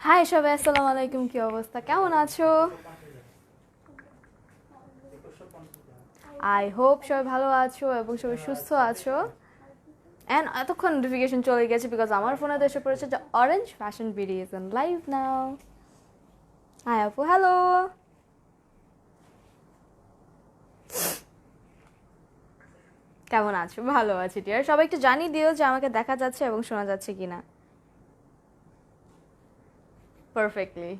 High সবাই, আসসালামু আলাইকুম। কি অবস্থা, কেমন আছো? আই হোপ সবাই ভালো আছো এবং সবাই সুস্থ আছো। অ্যান্ড এতক্ষণ নোটিফিকেশন চলে গেছে বিকজ আমার ফোনে এসে পড়েছে যে orange fashion BD is on live now. Hi আপু, হ্যালো। কেমন আছো? ভালো আছি ডিয়ার। সবাই একটু জানিয়ে দিও যে আমাকে দেখা যাচ্ছে এবং শোনা যাচ্ছে কিনা perfectly.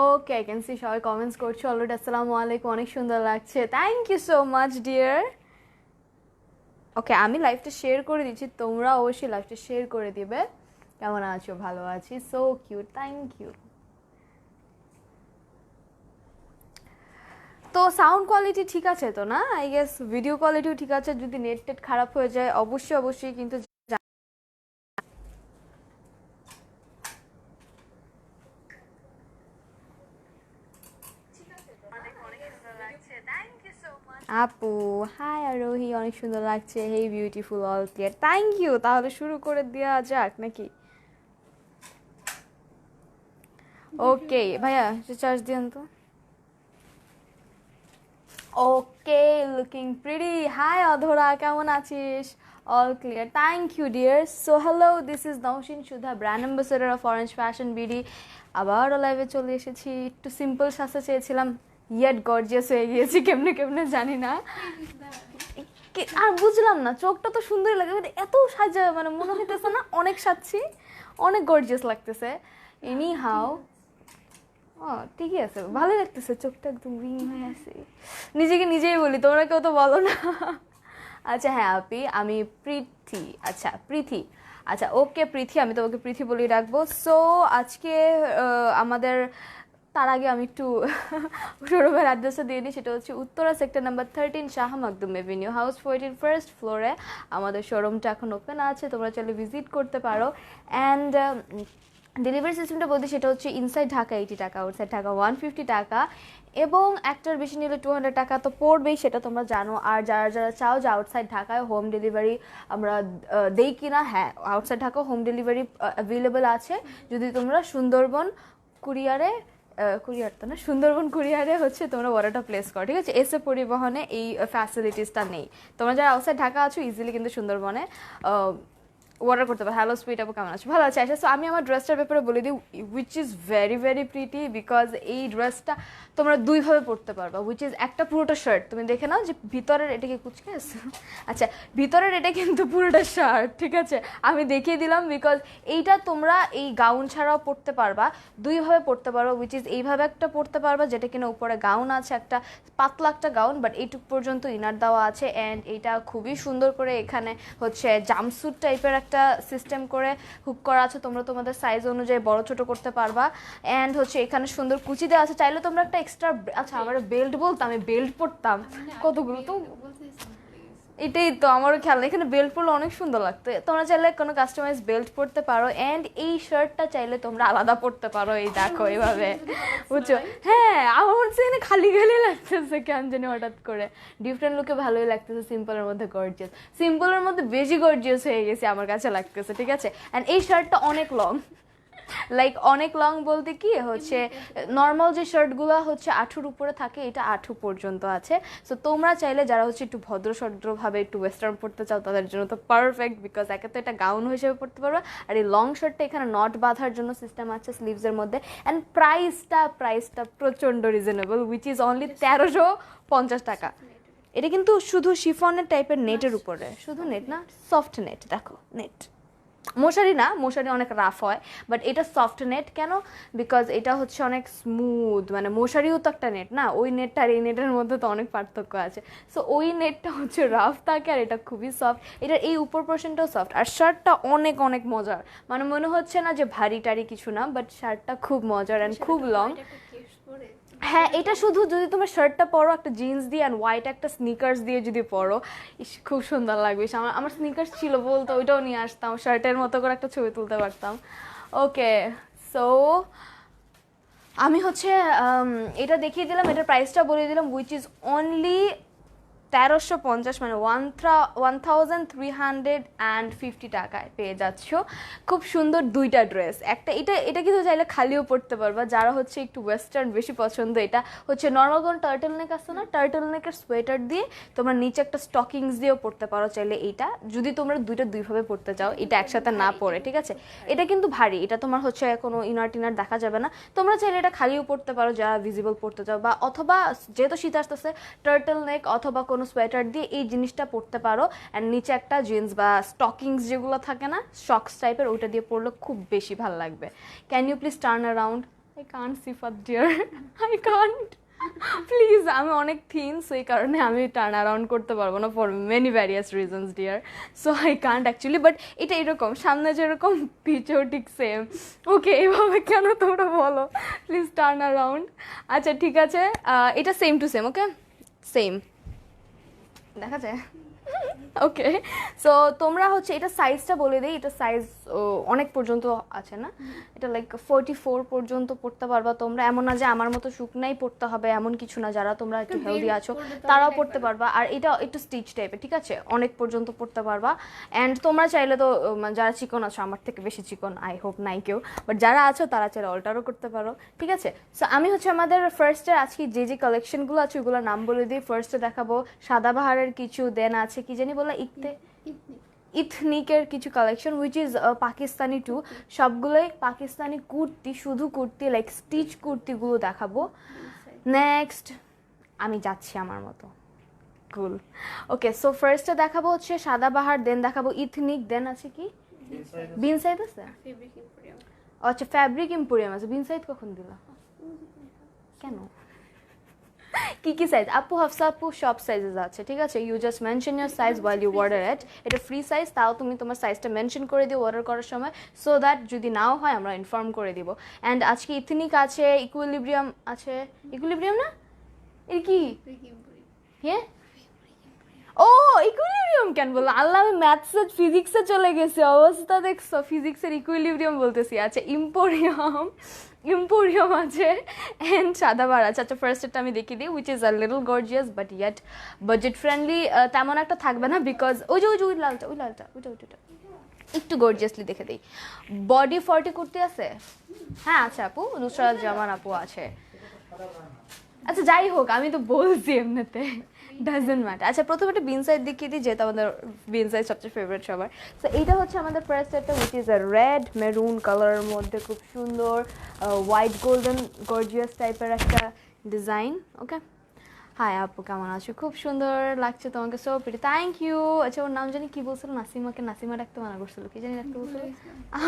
Okay, I can see সবাই কমেন্টস করছো অলরেডি। আসসালামু আলাইকুম, অনেক সুন্দর লাগছে, thank you so much dear. Okay, আমি লাইভটা শেয়ার করে দিচ্ছি, তোমরা অবশ্যই লাইভটা শেয়ার করে দিবে। কেমন আছো? ভালো আছি, সো কিউট, থ্যাংক ইউ। তো সাউন্ড কোয়ালিটি ঠিক আছে তো না? আই গেস ভিডিও কোয়ালিটিও ঠিক আছে। যদি নেট টেট খারাপ হয়ে যায় অবশ্যই অবশ্যই কিন্তু আপু হাই আরোহী, অনেক সুন্দর লাগছে। Hey beautiful, all clear, thank you. তাহলে শুরু করে দেওয়া যাক নাকি? ওকে ভাইয়া, চার্জ দিন তো। ওকে, লুকিং প্রিটি। হাই অধরা, কেমন আছিস? All clear, thank you dear. So hello, this is Naushin Sudha, brand ambassador of orange fashion BD. আবারও লাইভে চলে এসেছি। একটু সিম্পল সাজতে চেয়েছিলাম, ইয়েট গর্জিয়াস হয়ে গিয়েছি কেমনে কেমনে জানি না। আর বুঝলাম না, চোখটা তো সুন্দরই লাগে, এত সাজা মানে মনে হইতেছে না অনেক সাজছি, অনেক গর্জিয়াস লাগতেছে। এনি হাউ, ও ঠিকই আছে, ভালোই লাগতেছে, চোখটা একদম রিং হয়ে আছে। নিজেকে নিজেই বলি, তোমরা কেউ তো বলো না। আচ্ছা হ্যাঁ আপি, আমি প্রীতি। আচ্ছা প্রীতি, আচ্ছা ওকে প্রীতি, আমি তোমাকে প্রীতি বলি রাখবো। সো আজকে আমাদের, তার আগে আমি একটু শোরুমের অ্যাড্রেসটা দিয়ে দিই। সেটা হচ্ছে Uttara sector number 13, Shah Makhdum Avenue, house 14, first ফ্লোরে আমাদের শোরুমটা এখন ওপেন আছে। তোমরা চাইলে ভিজিট করতে পারো। অ্যান্ড ডেলিভারি সিস্টেমটা বলতে সেটা হচ্ছে ইনসাইড ঢাকা 80 টাকা, আউটসাইড ঢাকা 150 টাকা, এবং একটার বেশি নিলে 200 টাকা তো পড়বেই, সেটা তোমরা জানো। আর যারা যারা চাও যে আউটসাইড ঢাকায় হোম ডেলিভারি আমরা দেই কিনা, হ্যাঁ outside Dhaka home delivery available আছে। যদি তোমরা সুন্দরবন কুরিয়ারে, কুরিয়ার তো না, সুন্দরবন কুরিয়ারে হচ্ছে তোমরা অর্ডারটা প্লেস করো, ঠিক আছে? এসে পরিবহনে এই ফ্যাসিলিটিসটা নেই। তোমরা যারা আউটসাইড ঢাকা আছো ইজিলি কিন্তু সুন্দরবনে অর্ডার করতে পারো। হ্যালো সুইট আপু, কেমন আছো? ভালো আছে। আচ্ছা, সো আমি আমার ড্রেসটার ব্যাপারে বলে দিই, which is very very pretty, because এই ড্রেসটা তোমরা দুইভাবে পরতে পারবা। উইচ ইজ একটা পুরোটা শার্ট, তুমি দেখে নাও যে ভিতরের এটা কি কুচকে আছে, আচ্ছা ভিতরের এটা কিন্তু পুরোটা শার্ট, ঠিক আছে? আমি দেখিয়ে দিলাম বিকজ এইটা তোমরা এই গাউন ছাড়াও পরতে পারবা, দুইভাবে পরতে পারো। উইচ ইজ এইভাবে একটা পরতে পারবা যেটা কিনা উপরে গাউন আছে, একটা পাতলা একটা গাউন, বাট এইটুক পর্যন্ত ইনার দেওয়া আছে। অ্যান্ড এইটা খুবই সুন্দর করে এখানে হচ্ছে জাম্পস্যুট টাইপের একটা সিস্টেম করে হুক করা আছে, তোমরা তোমাদের সাইজ অনুযায়ী বড় ছোট করতে পারবা। অ্যান্ড হচ্ছে এখানে সুন্দর কুচি দেওয়া আছে, চাইলে তোমরা একটা এক্সট্রা, আচ্ছা আমার বেল্ট বলতাম, আমি বেল্ট পরতাম কতগুলো, তো এটাই তো আমারও খেয়াল, এখানে বেল্ট পরলে অনেক সুন্দর লাগতো। তোমরা চাইলে কোনো কাস্টমাইজ বেল্ট পরতে পারো। অ্যান্ড এই শার্টটা চাইলে তোমরা আলাদা পরতে পারো, এই দেখো এইভাবে, বুঝছো? হ্যাঁ, আমার হচ্ছে এখানে খালি খালি লাগতেছে কেন জানি হঠাৎ করে। ডিফারেন্ট লুকে ভালোই লাগতেছে, সিম্পলের মধ্যে গর্জিয়াস, সিম্পলের মধ্যে বেশি গর্জিয়াস হয়ে গেছে আমার কাছে লাগতেছে, ঠিক আছে? অ্যান্ড এই শার্টটা অনেক লং, লাইক অনেক লং বলতে কি হচ্ছে, নর্মাল যে শার্টগুলো হচ্ছে আঁঠুর উপরে থাকে, এটা আঁঠু পর্যন্ত আছে। সো তোমরা চাইলে যারা হচ্ছে একটু ভদ্রসদ্রভাবে একটু ওয়েস্টার্ন পড়তে চাও তাদের জন্য তো পারফেক্ট, বিকজ একে তো এটা গাউন হিসেবে পড়তে পারবে, আর এই লং শার্টটা এখানে নট বাঁধার জন্য সিস্টেম আছে স্লিভসের মধ্যে। অ্যান্ড প্রাইসটা প্রচণ্ড রিজনেবল, উইচ ইজ অনলি 1350 টাকা। এটা কিন্তু শুধু শিফনের টাইপের নেটের উপরে, শুধু নেট না, সফট নেট, দেখো নেট, মশারি না, মশারি অনেক রাফ হয়, বাট এটা সফট নেট। কেন? বিকজ এটা হচ্ছে অনেক স্মুথ, মানে মশারিও তো একটা নেট না, ওই নেটটা আর এই নেটের মধ্যে তো অনেক পার্থক্য আছে। সো ওই নেটটা হচ্ছে রাফ থাকে আর এটা খুবই সফট, এটার এই উপর পোর্শনটাও সফট। আর শার্টটা অনেক অনেক মজার, মানে মনে হচ্ছে না যে ভারী টারি কিছু না, বাট শার্টটা খুব মজার অ্যান্ড খুব লং। হ্যাঁ, এটা শুধু যদি তোমার শার্টটা পরো একটা জিন্স দিয়ে অ্যান্ড হোয়াইট একটা স্নিকার্স দিয়ে যদি পরো, খুব সুন্দর লাগবে। আমার আমার স্নিকার্স ছিল বলতো, ওইটাও নিয়ে আসতাম, শার্টের মতো করে একটা ছবি তুলতে পারতাম। ওকে, সো আমি হচ্ছে এটা দেখিয়ে দিলাম, এটার প্রাইসটা বলে দিলাম, উইচ ইজ অনলি 1350, মানে 1350 টাকায় পেয়ে যাচ্ছ খুব সুন্দর দুইটা ড্রেস। একটা এটা এটা কিন্তু চাইলে খালিও পরতে পারবা, যারা হচ্ছে একটু ওয়েস্টার্ন বেশি পছন্দ। এটা হচ্ছে নর্মাল কোনো টার্টল নেক আসতো না, টার্টল নেকের সোয়েটার দিয়ে তোমরা নিচে একটা স্টকিংস দিয়েও পরতে পারো চাইলে। এইটা যদি তোমরা দুইটা দুইভাবে পরতে চাও, এটা একসাথে না পরে, ঠিক আছে। এটা কিন্তু ভারী, এটা তোমার হচ্ছে কোনো ইনার টিনার দেখা যাবে না। তোমরা চাইলে এটা খালিও পরতে পারো যারা ভিজিবল পরতে চাও, বা অথবা যেহেতু শীত আসতেছে টার্টল নেক অথবা কোনো সোয়েটার দিয়ে এই জিনিসটা পরতে পারো, অ্যান্ড নিচে একটা জিন্স বা স্টকিংস যেগুলো থাকে না শক্স টাইপের, ওইটা দিয়ে পরলে খুব বেশি ভালো লাগবে। Can you please turn around? I can't see far dear, I can't, please. আমি অনেক থিন, সো এই কারণে আমি টার্ন অ্যারাউন্ড করতে পারবো না for many various reasons dear, so I can't actually. But এটা এরকম, সামনে যেরকম পিছেও ঠিক সেম। ওকে, এভাবে কেন তোমরা বলো? Please turn around. আচ্ছা ঠিক আছে, এটা same to same, okay same দেখা যায়। ওকে, সো তোমরা হচ্ছে এটা সাইজটা বলে দিই, এটা সাইজ অনেক পর্যন্ত আছে না, এটা লাইক 44 পর্যন্ত পড়তে পারবা তোমরা। এমন না যে আমার মতো শুকনাই পড়তে হবে এমন কিছু না, যারা তোমরা একটু হেলদি আছো তারাও পড়তে পারবা। আর এটা একটু স্টিচ টাইপের, ঠিক আছে, অনেক পর্যন্ত পড়তে পারবা। অ্যান্ড তোমরা চাইলে তো যারা চিকন আছো, আমার থেকে বেশি চিকন আই হোপ নাই কেউ, বাট যারা আছো তারা চাইলে অল্টারও করতে পারো, ঠিক আছে। সো আমি হচ্ছে আমাদের ফার্স্টে আজকে যে যে কালেকশনগুলো আছে ওগুলোর নাম বলে দিই। ফার্স্টে দেখাবো সাদাবাহারের কিছু, দেন আছে কি জানি বলে ইথনিকের কিছু collection, which is Pakistani too. সবগুলোই পাকিস্তানি কুর্তি, শুধু কুর্তি, লাইক স্টিচ কুর্তিগুলো দেখাবো। নেক্সট আমি যাচ্ছি আমার মতো, কুল। ওকে, সো ফার্স্টে দেখাবো হচ্ছে সাদাবাহার, দেন দেখাবো ইথনিক, দেন আছে কি বিনসাইড আছে, আচ্ছা ফ্যাব্রিক এম্পোরিয়াম আছে। বিনসাইড কখন দিলা? কেন? কি কি সাইজ? আপু হাফসা আপু সব সাইজেস আছে, ঠিক আছে। You just mention your size while you order it. এটা ফ্রি সাইজ, তাও তুমি তোমার সাইজটা মেনশন করে দিও অর্ডার করার সময়, সো দ্যাট যদি নাও হয় আমরা ইনফর্ম করে দিব। অ্যান্ড আজকে ইথনিক আছে, ইকুইলিব্রিয়াম আছে, ইকুইলিব্রিয়াম না এর কি, হ্যাঁ ও ইকুইলিব্রিয়াম কেন বললো? আল্লাহ, আমি ম্যাথসে ফিজিক্সে চলে গেছি, অবস্থা দেখছো, ফিজিক্সের ইকুইলিব্রিয়াম বলতেছি। আচ্ছা ইম্পোরিয়াম, ইম্পোরিয়াম আছে, অ্যান্ড সাদাবার আছে। আচ্ছা ফার্স্ট এটা আমি দেখিয়ে দিই, which is a little gorgeous but yet budget friendly. তেমন একটা থাকবে না, বিকজ ওই যে ওই লালটা, ওই লালটা, ওইটা ওইটা একটু গর্জিয়াসলি দেখে দিই। বডি 40 কুর্তি আছে, হ্যাঁ আচ্ছা আপু, নুসরাত জামান আপু আছে। আচ্ছা যাই হোক, আমি তো বলছি এমনিতে, ডাজেন্ট ম্যাটার। আচ্ছা প্রথমে একটা বিন সাইড দেখিয়ে দিই, যেহেতু আমাদের বিন সাইড সবচেয়ে ফেভারিট সবার। সো এইটা হচ্ছে আমাদের ফার্স্ট একটা, which is a red maroon কালারের মধ্যে খুব সুন্দর হোয়াইট গোল্ডেন গর্জিয়াস টাইপের একটা ডিজাইন। ওকে, হাই আপু কেমন আছো? খুব সুন্দর লাগছে তোমাকে, সো প্রিটি, থ্যাংক ইউ। আচ্ছা ওর নাম জানি কি বলছিল, নাসিমাকে নাসিমা রাখতে মানা করছিল, কি জানি রাখতে বলছিল,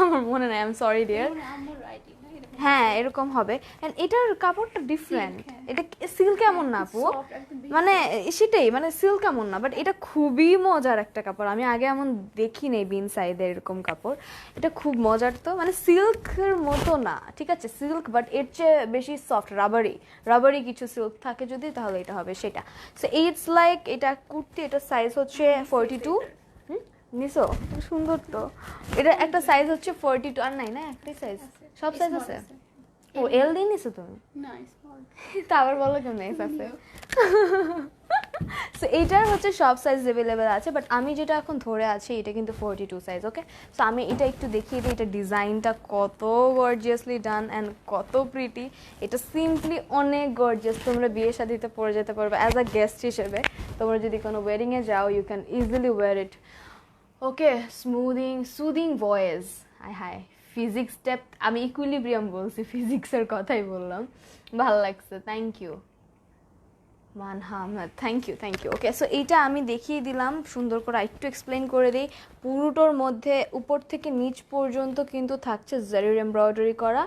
আমার মনে নাই, আই এম সরি ডিয়ার। হ্যাঁ এরকম হবে, এটার কাপড়টা ডিফারেন্ট, এটা সিল্ক এমন না আপু, মানে সেটাই, মানে সিল্ক এমন না, বাট এটা খুবই মজার একটা কাপড়। আমি আগে এমন দেখি নেই বিন সাইডের এরকম কাপড়, এটা খুব মজার। তো মানে সিল্কের মতো না, ঠিক আছে সিল্ক, বাট এর চেয়ে বেশি সফট, রাবারি রাবারি কিছু সিল্ক থাকে যদি, তাহলে এটা হবে সেটা। সো ইটস লাইক, এটা কুর্তি, এটা সাইজ হচ্ছে 42। নিসো সুন্দর তো, এটা একটা সাইজ হচ্ছে 42, আর নাই না একটাই সাইজ, সব সাইজ আছে। ও এল দিয়ে নিছো তুমি? তা আবার বলো কেমন এস আছে। সো এইটার হচ্ছে সব সাইজ অ্যাভেলেবেল আছে, বাট আমি যেটা এখন ধরে আছি এটা কিন্তু 42 সাইজ। ওকে, সো আমি এটা একটু দেখিয়ে দিই, এটা ডিজাইনটা কত গর্জিয়াসলি ডান অ্যান্ড কত প্রিটি। এটা সিম্পলি অনেক গর্জিয়াস, তোমরা বিয়ে শাদিতে পরে যেতে পারবে অ্যাজ আ গেস্ট হিসেবে। তোমরা যদি কোনো ওয়েডিংয়ে যাও, you can easily wear it. Okay, soothing voice, hi hi physics step, আমি ইকুইলিব্রিয়াম বলছি, ফিজিক্সের কথাই বললাম, ভালো লাগছে, thank you Manha Ahmed, thank you thank you. Okay, so এইটা আমি দেখিয়ে দিলাম সুন্দর করে, একটু এক্সপ্লেন করে দিই। পুরোটোর মধ্যে উপর থেকে নিচ পর্যন্ত কিন্তু থাকছে জারির এমব্রয়ডারি করা,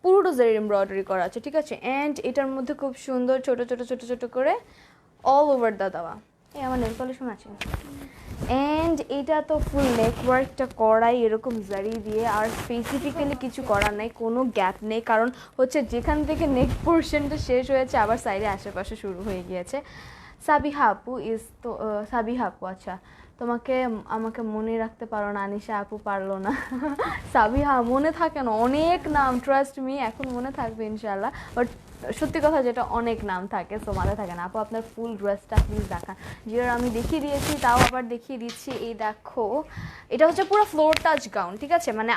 পুরোটো জারির এমব্রয়ডারি করা আছে, ঠিক আছে। অ্যান্ড এটার মধ্যে খুব সুন্দর ছোট ছোট ছোট ছোট করে অল ওভার দা দেওয়া, এই আমার নেল পলিশ আছে। অ্যান্ড এটা তো ফুল নেকওয়ার্কটা করাই এরকম জারি দিয়ে, আর স্পেসিফিক্যালি কিছু করার নেই, কোনো গ্যাপ নেই, কারণ হচ্ছে যেখান থেকে নেক পোর্শনটা শেষ হয়েছে আবার সাইডে আশেপাশে শুরু হয়ে গিয়েছে। সাবিহা আপু ইজ তো সাবিহা আপু, আচ্ছা তোমাকে আমাকে মনে রাখতে পারো না, আনিশা আপু পারলো না। সাবিহা মনে থাকে না, অনেক নাম, ট্রাস্ট মি, এখন মনে থাকবে ইনশাল্লাহ, বাট সত্যি কথা যেটা অনেক নাম থাকে সো মাথায় থাকে না। আপু আপনার ফুল ড্রেসটা প্লিজ দেখান। জিওর আমি দেখিয়ে দিয়েছি, তাও আবার দেখিয়ে দিচ্ছি। এই দেখো, এটা হচ্ছে পুরো ফ্লোর টাচ গাউন, ঠিক আছে, মানে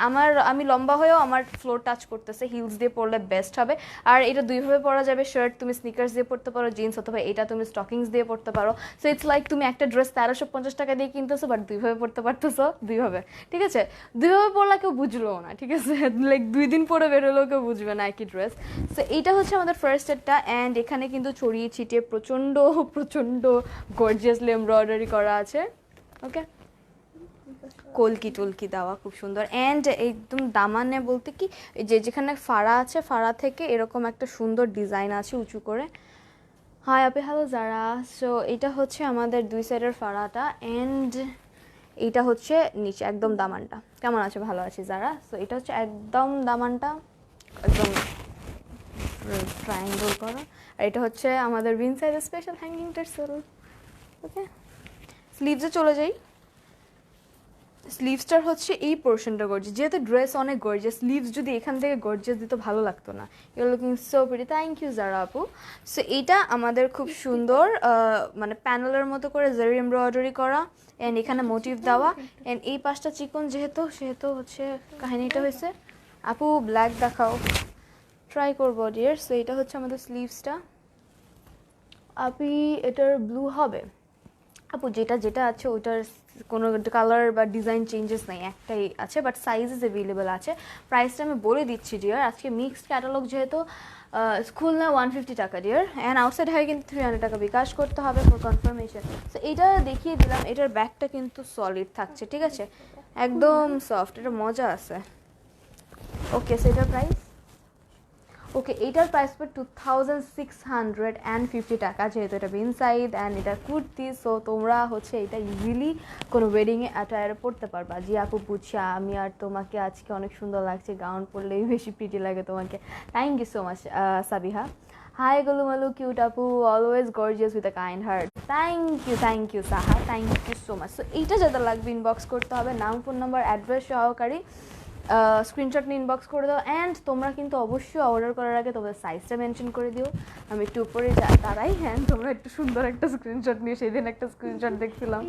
আমি লম্বা হয়েও আমার ফ্লোর টাচ করতেছে, হিলস দিয়ে পরলে বেস্ট হবে। আর এটা দুইভাবে পরা যাবে, শার্ট তুমি স্নিকার্স দিয়ে পরতে পারো, জিন্স, অথবা এটা তুমি স্টকিংস দিয়ে পরতে পারো। সো ইটস লাইক তুমি একটা ড্রেস 1350 টাকা দিয়ে কিনতেছো, বাট দুইভাবে পরতে পারতেছো, দুইভাবে, ঠিক আছে। দুইভাবে পরলে কেউ বুঝলো না, ঠিক আছে, লাইক 2 দিন পরে বেরোলেও কেউ বুঝবে না একই ড্রেস। সো এইটা হচ্ছে আমাদের ফার্স্ট সেটটা। অ্যান্ড এখানে কিন্তু ছড়িয়ে ছিটিয়ে প্রচণ্ড প্রচণ্ড গর্জিয়াসলি এমব্রয়ডারি করা আছে, ওকে, কলকি টলকি দেওয়া, খুব সুন্দর। অ্যান্ড একদম দামানে বলতে কি, যেখানে ফাড়া আছে, ফাড়া থেকে এরকম একটা সুন্দর ডিজাইন আছে উঁচু করে। হাই আপে হ্যালো যারা। সো এটা হচ্ছে আমাদের 2 সাইডের ফাড়াটা, অ্যান্ড এইটা হচ্ছে নিচে একদম দামানটা। কেমন আছে? ভালো আছি যারা। সো এটা হচ্ছে একদম দামানটা, একদম ট্রায়াঙ্গল করা। আর এটা হচ্ছে আমাদের উইন সাইডের স্পেশাল হ্যাঙ্গিং টার্সেল, ওকে। স্লিভসে চলে যাই। স্লিভসটার হচ্ছে এই পোর্শনটা গর্জিয়াস, যেহেতু ড্রেস অনেক গর্জিয়াস, স্লিভস যদি এখান থেকে গর্জিয়াস দিত ভালো লাগতো না। Your looking so pretty, thank you Zara আপু। সো এইটা আমাদের খুব সুন্দর মানে প্যানেলের মতো করে জারি এমব্রয়ডারি করা, অ্যান্ড এখানে মোটিভ দেওয়া, অ্যান্ড এই পাশটা চিকন সেহেতু হচ্ছে কাহিনীটা হয়েছে। আপু ব্ল্যাক দেখাও, ট্রাই করবো ডিয়ার। সো এটা হচ্ছে আমাদের স্লিভসটা। আপি এটার ব্লু হবে? আপু যেটা যেটা আছে ওটার কোনো কালার বা ডিজাইন চেঞ্জেস নাই, একটাই আছে, বাট সাইজেস অ্যাভেলেবেল আছে। প্রাইসটা আমি বলে দিচ্ছি ডিয়ার, আজকে মিক্সড ক্যাটালগ যেহেতু, খুলনা 150 টাকা ডিয়ার, অ্যান্ড আউটসাইড হয় কিন্তু 300 টাকা বিকাশ করতে হবে ফর কনফার্মেশন। সো এইটা দেখিয়ে দিলাম, এটার ব্যাগটা কিন্তু সলিড থাকছে, ঠিক আছে, একদম সফট, এটা মজা আছে। ওকে, সো এটার প্রাইস, ওকে, এইটার প্রাইস পড়ে 2650 টাকা, যেহেতু এটা বিন সাইজ অ্যান্ড এটা কুর্তি। সো তোমরা হচ্ছে এটা ইজিলি কোনো ওয়েডিংয়ে অ্যাটায়ারে পরতে পারবা। জি আপু বুঝছি, আমি আর তোমাকে আজকে অনেক সুন্দর লাগছে, গাউন পরলেই বেশি প্রিটি লাগে তোমাকে। Thank you so much Sabiha. Hi গোলুমালু কিউট আপু, always gorgeous with a kind heart. Thank you Saha, thank you so much. So এইটা যাদের লাগবে ইনবক্স করতে হবে, নাম, ফোন নাম্বার, অ্যাড্রেস সহকারী স্ক্রিনশট নিয়ে ইনবক্স করে দাও। অ্যান্ড তোমরা কিন্তু অবশ্যই অর্ডার করার আগে তোমাদের সাইজটা মেনশন করে দিও, আমি একটু উপরে দাঁড়াই। হ্যাঁ, তোমরা একটু সুন্দর একটা স্ক্রিনশট নিয়ে, সেদিন একটা স্ক্রিনশট দেখছিলাম,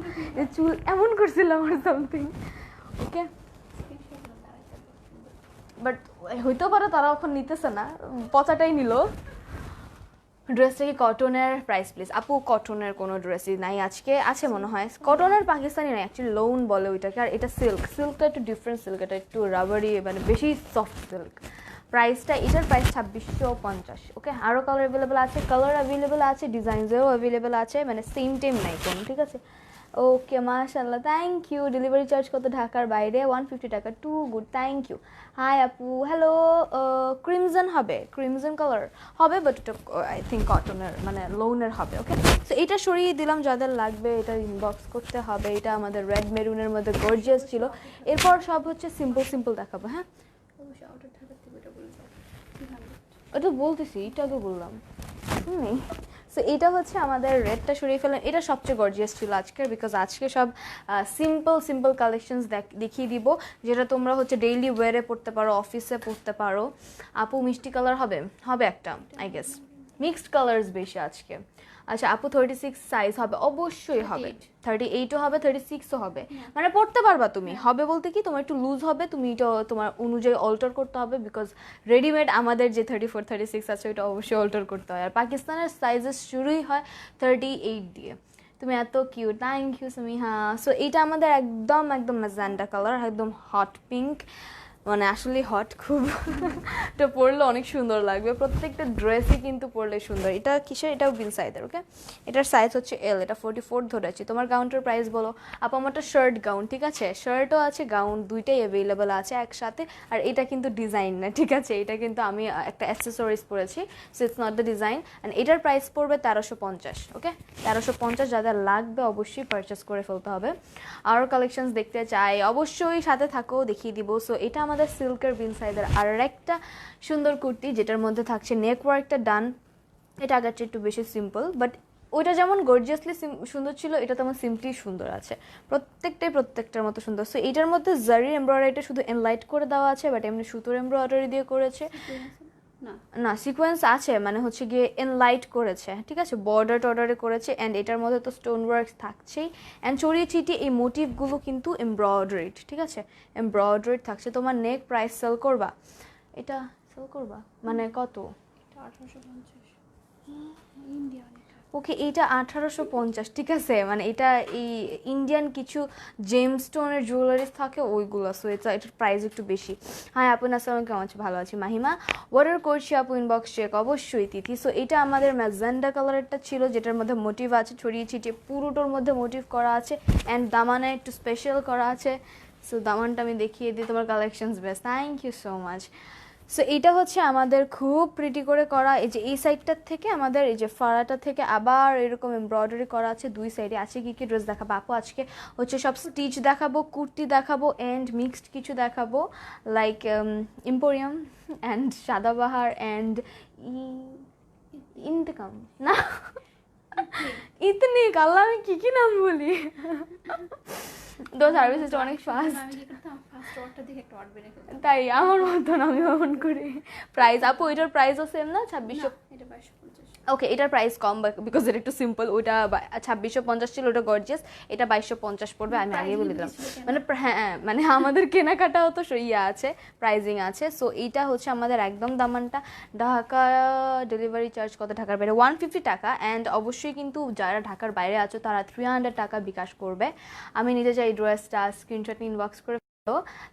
চুল এমন করছিলাম আর সামথিং, ওকে। বাট হইতেও পারে তারা এখন নিতেছে না, পচাটাই নিল। ড্রেসটা কি কটনের? Price please. আপু কটনের কোনো ড্রেসই নাই আজকে, আছে মনে হয় কটনের, পাকিস্তানি নাই, অ্যাকচুয়ালি লোন বলে ওইটাকে। আর এটা সিল্কটা একটু ডিফারেন্ট সিল্ক, এটা একটু রাবারি, মানে বেশি সফট সিল্ক। প্রাইসটা, এটার প্রাইস 2650, ওকে। আরও কালার অ্যাভেলেবেল আছে, ডিজাইনসেরও অ্যাভেলেবেল আছে, মানে সেম টেম নাই কোনো, ঠিক আছে। ওকে মাশাআল্লাহ, থ্যাংক ইউ। ডেলিভারি চার্জ কত? ঢাকার বাইরে 150 টাকা, too good, thank you. Hi আপু, হ্যালো। ক্রিমজন হবে, ক্রিমজন কালার হবে, বাট এটা আই থিঙ্ক কটনের, মানে লোনের হবে, ওকে। সো এটা সরিয়ে দিলাম, যাদের লাগবে এটা ইনবক্স করতে হবে। এটা আমাদের রেড মেরুনের মধ্যে গর্জিয়াস ছিল। এরপর সব হচ্ছে সিম্পল দেখাবো, হ্যাঁ। ওটা বলতেছি, এটা আগে বললাম। সো এটা হচ্ছে আমাদের রেডটা সরিয়ে ফেলেন, এটা সবচেয়ে গর্জিয়াস ছিল আজকের, বিকজ আজকে সব সিম্পল কালেকশনস দেখিয়ে দিব, যেটা তোমরা হচ্ছে ডেইলি ওয়ারে পড়তে পারো, অফিসে পড়তে পারো। আপু মিষ্টি কালার হবে একটা, আই গেস মিক্সড কালার্স বেশি আজকে। আচ্ছা আপু 36 সাইজ হবে? অবশ্যই হবে, 38ও হবে, 36ও হবে, মানে পড়তে পারবা তুমি। হবে বলতে কি, তোমার একটু লুজ হবে, তুমি এটা তোমার অনুযায়ী অল্টার করতে হবে, বিকজ রেডিমেড আমাদের যে 34 36 আছে ওইটা অবশ্যই অল্টার করতে হয়। আর পাকিস্তানের সাইজেস শুরুই হয় 38 দিয়ে। তুমি এত কিউট, থ্যাংক ইউ সুমিহা। সো এইটা আমাদের একদম ম্যাজেন্টা কালার, একদম হট পিঙ্ক। মানে আসলে হট খুব এটা পরলে অনেক সুন্দর লাগবে, প্রত্যেকটা ড্রেসই কিন্তু পরলে সুন্দর। এটা কিসের? এটাও বিন সাইজের। ওকে, এটার সাইজ হচ্ছে এল, এটা 44 ধরেছি। তোমার গাউনটার প্রাইস বলো আপু? আমারটা শার্ট গাউন, ঠিক আছে, শার্টও আছে গাউন দুইটাই অ্যাভেলেবেল আছে একসাথে। আর এটা কিন্তু ডিজাইন না, ঠিক আছে, এটা কিন্তু আমি একটা অ্যাক্সেসরিজ পরেছি, so it's not the design. And এটার প্রাইস পড়বে 1350। ওকে, 1350, যাদের লাগবে অবশ্যই পারচেস করে ফেলতে হবে। আরও কালেকশনস দেখতে চাই অবশ্যই সাথে থাকো, দেখিয়ে দিব। সো এটা আমাদের সিল্কের বিন সাইজের আর একটা সুন্দর কুর্তি, যেটার মধ্যে থাকছে নেক ওয়ার্কটা ডান। এটা আগের চেয়ে একটু বেশি সিম্পল, বাট ওইটা যেমন গর্জিয়াসলি সুন্দর ছিল, এটা তেমন সিম্পলি সুন্দর আছে, প্রত্যেকটার মতো সুন্দর। সো এটার মধ্যে জারি এমব্রয়ডারিটা শুধু এনলাইট করে দেওয়া আছে, বাট এমনি সুতোর এমব্রয়ডারি দিয়ে করেছে না, সিকোয়েন্স আছে, মানে হচ্ছে গিয়ে এনলাইট করেছে, ঠিক আছে, বর্ডার টর্ডারে করেছে। অ্যান্ড এটার মধ্যে তো স্টোন ওয়ার্ক থাকছেই, অ্যান্ড ছড়িয়ে ছিটিয়ে এই মোটিভগুলো কিন্তু এমব্রয়ডারিড, ঠিক আছে, এমব্রয়ডারিড থাকছে। তোমার নেক প্রাইস সেল করবা? এটা সেল করবা মানে কত? 1850 ইন্ডিয়ান। ওকে, এইটা 1850, ঠিক আছে, মানে এটা এই ইন্ডিয়ান কিছু জেমস্টোনের জুয়েলারিস থাকে ওইগুলো, সো এটার প্রাইস একটু বেশি। হ্যাঁ আপু আসসালাম, কেমন আছে? ভালো আছি মাহিমা, অর্ডার করছি আপু, ইনবক্স চেক অবশ্যই তিথি। সো এটা আমাদের ম্যাজেন্ডা কালারেরটা ছিল, যেটার মধ্যে মোটিভ আছে ছড়িয়ে ছিটিয়ে, পুরোটার মধ্যে মোটিভ করা আছে, অ্যান্ড দামানে একটু স্পেশাল করা আছে। সো দামানটা আমি দেখিয়ে দিই, তোমার collections best, thank you so much. So এটা হচ্ছে আমাদের খুব প্রিটি করে করা, এই যে এই সাইডটার থেকে আমাদের এই যে ফাড়াটা থেকে আবার এরকম এমব্রয়ডারি করা আছে দুই সাইডে। আছে কি কি ড্রেস দেখাবো আপু? আজকে হচ্ছে সব স্টিচ দেখাবো, কুর্তি দেখাবো, অ্যান্ড মিক্সড কিছু দেখাবো, like emporium and Sadabahar and ইন্তেকাম না ইতনি আল্লাহ, আমি কি কি নাম বলি, তো সার্ভিসটা অনেক ফাস্ট, তাই আমার মতন আমি এমন করি। প্রাইস আপু এটার প্রাইসও সেম না? 2600? ওকে, এটার প্রাইস কম বিকজ এটা একটু সিম্পল, ওইটা 2650 ছিল, ওটা গর্জিয়াস, এটা 2250 পড়বে, আমি আগে বলে দিলাম। মানে হ্যাঁ, মানে আমাদের কেনাকাটাও তো ইয়ে আছে, প্রাইজিং আছে। সো এইটা হচ্ছে আমাদের একদম দামানটা। ঢাকা ডেলিভারি চার্জ কত? ঢাকার বাইরে 150 টাকা। অ্যান্ড অবশ্যই কিন্তু যারা ঢাকার বাইরে আছো তারা 300 টাকা বিকাশ করবে। আমি নিতে চাই ড্রেসটা, স্ক্রিনশট ইনবক্স করে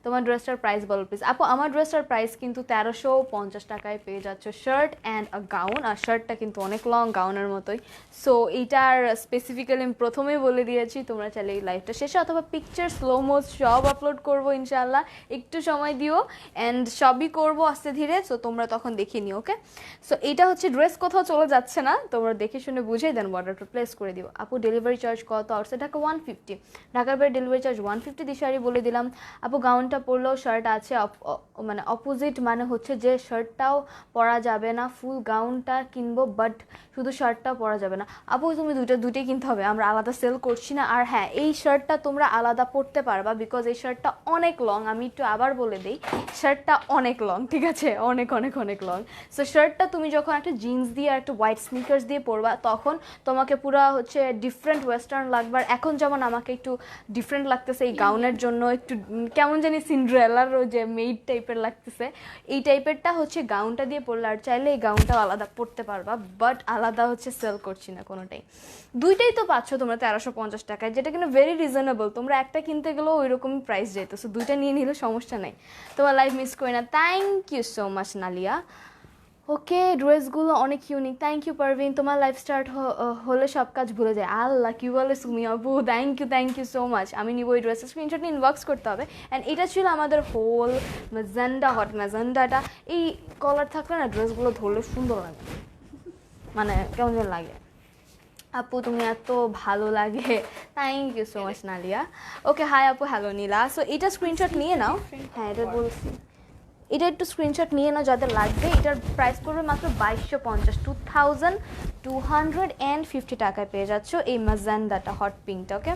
তোমার ড্রেসটার প্রাইস বলো প্লিজ আপু। আমার ড্রেসটার প্রাইস কিন্তু 1350 টাকায় পেয়ে যাচ্ছ, শার্ট অ্যান্ড গাউন। আর শার্টটা কিন্তু অনেক লং, গাউনের মতোই। সো এইটার স্পেসিফিক্যালি আমি প্রথমেই বলে দিয়েছি, তোমরা চাইলে এই লাইভটা শেষে অথবা পিকচার স্লোমোজ সব আপলোড করবো ইনশাল্লাহ, একটু সময় দিও, অ্যান্ড সবই করবো আস্তে ধীরে। সো তোমরা তখন দেখে নিও। ওকে, সো এইটা হচ্ছে ড্রেস, কোথাও চলে যাচ্ছে না, তোমরা দেখে শুনে বুঝে দেন অর্ডারটা প্লেস করে দিও। আপু ডেলিভারি চার্জ কত? আউটসাইড ঢাকা 150, ঢাকার বাইরে ডেলিভারি চার্জ 150 দিশারি বলে দিলাম। আপু গাউনটা পরলেও শার্ট আছে, মানে অপোজিট, মানে হচ্ছে যে শার্টটাও পরা যাবে না, ফুল গাউনটা কিনবো বাট শুধু শার্টটাও পরা যাবে না। আপু তুমি দুটোই কিনতে হবে, আমরা আলাদা সেল করছি না। আর হ্যাঁ, এই শার্টটা তোমরা আলাদা পরতে পারবা বিকজ এই শার্টটা অনেক লং, আমি একটু আবার বলে দিই, শার্টটা অনেক লং, ঠিক আছে, অনেক অনেক অনেক লং। সো শার্টটা তুমি যখন একটা জিন্স দিয়ে আর একটা হোয়াইট স্নিকার্স দিয়ে পরবা, তখন তোমাকে পুরো হচ্ছে ডিফারেন্ট ওয়েস্টার্ন লাগবে। আর এখন যেমন আমাকে একটু ডিফারেন্ট লাগতেছে এই গাউনের জন্য, একটু কেমন জানি সিন্ড্রেলার যে মেইড টাইপের লাগতেছে, এই টাইপেরটা হচ্ছে গাউনটা দিয়ে পরলে। আর চাইলে এই গাউনটাও আলাদা পরতে পারবা, বাট আলাদা হচ্ছে সেল করছি না কোনোটাই। দুইটাই তো পাচ্ছ তোমরা 1350 টাকায়, যেটা কিন্তু ভেরি রিজনেবল। তোমরা একটা কিনতে গেলেও ওই রকমই প্রাইস যেতেছো, দুইটা নিয়ে নিলে সমস্যা নেই। তোমার লাইফ মিস করি না। Thank you so much Nalia. Okay, ড্রেসগুলো অনেক ইউনিক, থ্যাংক ইউ পারভিন। তোমার লাইফ স্টার্ট হলে সব কাজ ভুলে যায়, আল্লাহ কি বলে সুমি আপু, থ্যাংক ইউ সো মাচ। আমি নিব এই ড্রেসের স্ক্রিনশট নিয়ে ইনবক্স করতে হবে। অ্যান্ড এটা ছিল আমাদের হোল ম্যাজেন্ডা, হট ম্যাজেন্ডাটা। এই কলার থাকলে না ড্রেসগুলো ধরলে সুন্দর লাগে, মানে কেমন যেন লাগে। আপু তুমি এত ভালো লাগে, thank you so much Nalia. Okay, hi আপু, হ্যালো নীলা। সো এটা স্ক্রিনশট নিয়ে নাও, হ্যাঁ এটা বলছি, এটা একটু স্ক্রিনশট নিয়ে নাও যাদের লাগবে। এটার প্রাইস পড়বে মাত্র 2250, 2250 টাকায় পেয়ে যাচ্ছ এই ম্যাজেন্ডাটা, হট পিঙ্কটা। ওকে,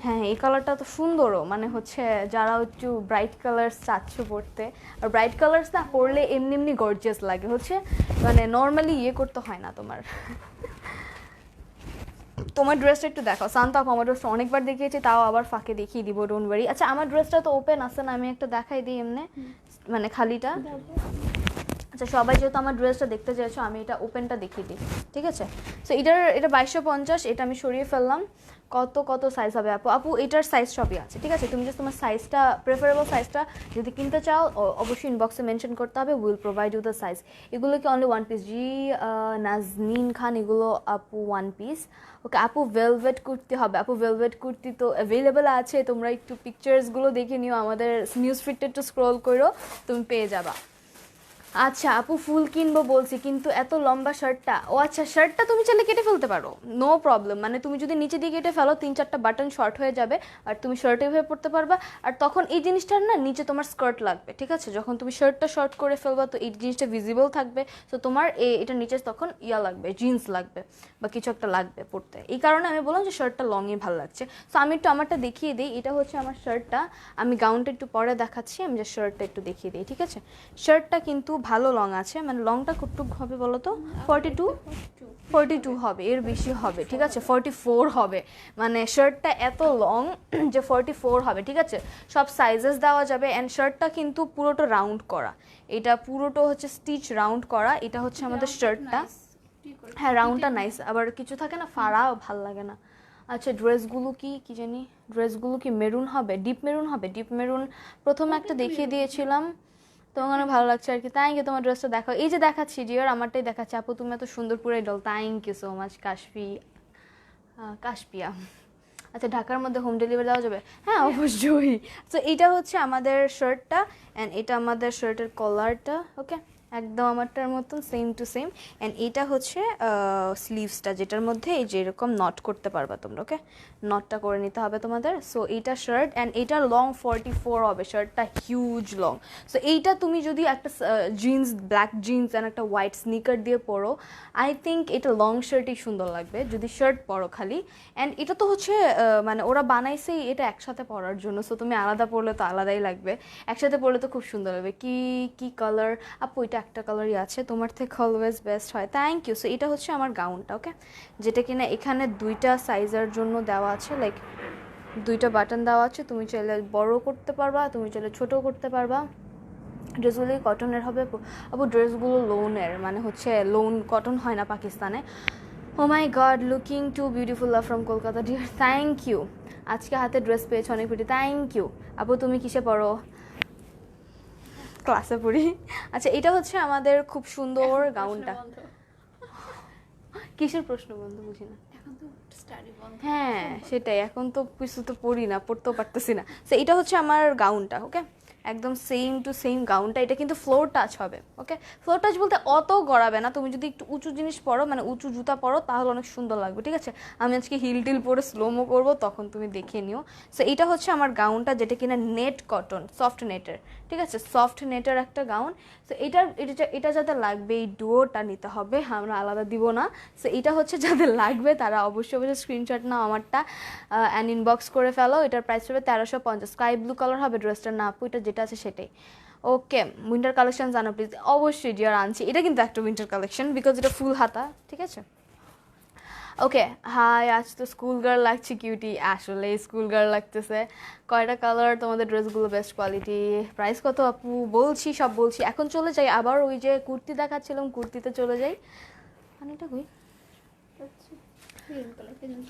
হ্যাঁ এই কালারটা তো সুন্দরও, মানে হচ্ছে যারা একটু ব্রাইট কালার্স চাচ্ছ পড়তে, আর ব্রাইট কালার্স না পরলে এমনি এমনি গর্জিয়াস লাগে, হচ্ছে মানে নর্মালি ইয়ে করতে হয় না তোমার। তোমার ড্রেসটা একটু দেখাও শান্ত আপু। আমার ড্রেসটা অনেকবার দেখিয়েছি, তাও আবার ফাঁকে দেখিয়ে দিব, ডোন্ট ওয়ারি। আচ্ছা আমার ড্রেসটা তো ওপেন আছে না, আমি একটা দেখাই দিই এমনি, মানে খালিটা। আচ্ছা সবাই যেহেতু আমার ড্রেসটা দেখতে চাইছো আমি এটা ওপেনটা দেখিয়ে দিই, ঠিক আছে? সো এটা 2250, এটা আমি সরিয়ে ফেললাম। কত সাইজ হবে আপু? আপু এটার সাইজ সবই আছে, ঠিক আছে? তুমি জাস্ট তোমার সাইজটা, প্রেফারেবল সাইজটা যদি কিনতে চাও অবশ্যই ইনবক্সে মেনশন করতে হবে, will provide you the size. এগুলো কি অনলি ওয়ান পিস? জি নাজনীন খান, এগুলো আপু ওয়ান পিস। ওকে আপু ভেলভেট কুর্তি হবে? আপু ভেলভেট কুর্তি তো অ্যাভেলেবেল আছে, তোমরা একটু পিকচার্সগুলো দেখে নিও, আমাদের নিউজ ফিডটা একটু স্ক্রল করো, তুমি পেয়ে যাবা। আচ্ছা আপু ফুল কিনবো বলছি, কিন্তু এত লম্বা শার্টটা, ও আচ্ছা শার্টটা তুমি চাইলে কেটে ফেলতে পারো, নো প্রবলেম। মানে তুমি যদি নিচে দিয়ে কেটে ফেলো 3-4টা বাটন শর্ট হয়ে যাবে, আর তুমি শার্টে ভাবে পরতে পারবা। আর তখন এই জিনিসটার না নিচে তোমার স্কার্ট লাগবে, ঠিক আছে? যখন তুমি শার্টটা শর্ট করে ফেলবা তো এই জিনিসটা ভিজিবল থাকবে, তো তোমার এটা নিচে তখন লাগবে, জিন্স লাগবে বা কিছু একটা লাগবে পরতে। এই কারণে আমি বললাম যে শার্টটা লংই ভালো লাগছে। সো আমি একটু আমারটা দেখিয়ে দিই, এটা হচ্ছে আমার শার্টটা, আমি গাউনটা একটু পরে দেখাচ্ছি, আমি যে শার্টটা একটু দেখিয়ে দিই, ঠিক আছে? শার্টটা কিন্তু ভালো লং আছে, মানে লংটা কতটুক হবে বলো তো? 42 হবে, এর বেশি হবে, ঠিক আছে? 44 হবে, মানে শার্টটা এত লং যে 44 হবে, ঠিক আছে? সব সাইজেস দেওয়া যাবে। অ্যান্ড শার্টটা কিন্তু পুরোটা রাউন্ড করা, এটা পুরোটা হচ্ছে স্টিচ রাউন্ড করা, এটা হচ্ছে আমাদের শার্টটা। হ্যাঁ রাউন্ডটা নাইস, আবার কিছু থাকে না ফাড়াও ভাল লাগে না। আচ্ছা ড্রেসগুলো কি জানি, ড্রেসগুলো কি মেরুন হবে? ডিপ মেরুন হবে? ডিপ মেরুন প্রথমে একটা দেখিয়ে দিয়েছিলাম, তোমার অনেক ভালো লাগছে আর কি। থ্যাংক ইউ, তোমার ড্রেসটা দেখো, এই যে দেখাচ্ছি ডিয়ার, আমারটাই দেখাচ্ছি। আপু তুমি এত সুন্দর পুরো doll, thank you so much Kashpia. আচ্ছা ঢাকার মধ্যে হোম ডেলিভারি দেওয়া যাবে? হ্যাঁ অবশ্যই। তো এইটা হচ্ছে আমাদের শার্টটা, অ্যান্ড এটা আমাদের শার্টের কলারটা, ওকে একদম আমারটার মতন সেম টু সেম। অ্যান্ড এইটা হচ্ছে স্লিভসটা, যেটার মধ্যে এই যে এরকম নট করতে পারবা তোমরা, ওকে নটটা করে নিতে হবে তোমাদের। সো এইটা শার্ট, অ্যান্ড এইটা লং 44 হবে, শার্টটা হিউজ লং। সো এইটা তুমি যদি একটা জিন্স, ব্ল্যাক জিন্স অ্যান্ড একটা হোয়াইট স্নিকার দিয়ে পরো, আই থিঙ্ক এটা লং শার্টই সুন্দর লাগবে যদি শার্ট পরো খালি। অ্যান্ড এটা তো হচ্ছে মানে ওরা বানাইছেই এটা একসাথে পরার জন্য, সো তুমি আলাদা পরলে তো আলাদাই লাগবে, একসাথে পরলে তো খুব সুন্দর লাগবে। কি কালার আপু? এটা একটা কালারই আছে, তোমার থেকে অলওয়েজ বেস্ট হয়, থ্যাংক ইউ। সো এটা হচ্ছে আমার গাউনটা, ওকে যেটা কিনা এখানে 2টা সাইজের জন্য দেওয়া আছে, লাইক 2টা বাটন দেওয়া আছে, তুমি চাইলে বড় করতে পারবা, তুমি চাইলে ছোটও করতে পারবা। ড্রেসগুলো কটনের হবে আপু, ড্রেসগুলো লোনের, মানে হচ্ছে লোন, কটন হয় না পাকিস্তানে। Oh my god looking to beautiful, love from Kolkata dear, thank you. আজকে হাতে ড্রেস পেয়েছো অনেক প্রিটি, থ্যাংক ইউ। আপু তুমি কিসে পড়ো? ক্লাসে পড়ি। আচ্ছা এটা হচ্ছে আমাদের খুব সুন্দর গাউনটা। কিসের প্রশ্ন বন্ধ? বুঝি না। হ্যাঁ সেটাই, এখন তো কিছু তো পড়ি না, পড়তেও পারতেছি না। সো এটা হচ্ছে আমার গাউনটা, ওকে একদম সেম টু সেম গাউনটা। এটা কিন্তু ফ্লোর টাচ হবে, ওকে ফ্লোর টাচ বলতে অত গড়াবে না, তুমি যদি একটু উঁচু জিনিস পরো, মানে উঁচু জুতা পরো, তাহলে অনেক সুন্দর লাগবে, ঠিক আছে? আমি আজকে হিল টিল পরে স্লোমো করবো, তখন তুমি দেখে নিও। সো এটা হচ্ছে আমার গাউনটা, যেটা কিনা নেট কটন, সফট নেটের, ঠিক আছে? সফট নেটের একটা গাউন। সো এটা যাদের লাগবে এই ডুয়োটা নিতে হবে, আমরা আলাদা দিব না। সো এটা হচ্ছে যাদের লাগবে তারা অবশ্যই স্ক্রিনশট নাও আমারটা, অ্যান্ড ইনবক্স করে ফেলো। এটার প্রাইস হবে 1350। স্কাই ব্লু কালার হবে ড্রেসটার, না আপু এটা যেটা আছে সেটাই। ওকে উইন্টার কালেকশন জানো প্লিজ? অবশ্যই ডিয়ার আনছি, এটা কিন্তু একটা উইন্টার কালেকশন, বিকজ এটা ফুল হাতা, ঠিক আছে? ওকে হাই, আজ তো স্কুল গার্ল লাগছে কিউটি, আসলে স্কুল গার্ল লাগতেছে। কয়টা কালার তোমাদের ড্রেসগুলো বেস্ট কোয়ালিটি? প্রাইস কত আপু? বলছি সব বলছি, এখন চলে যাই আবার ওই যে কুর্তি দেখাচ্ছিলাম, কুর্তিতে চলে যাই। পানিটা কই?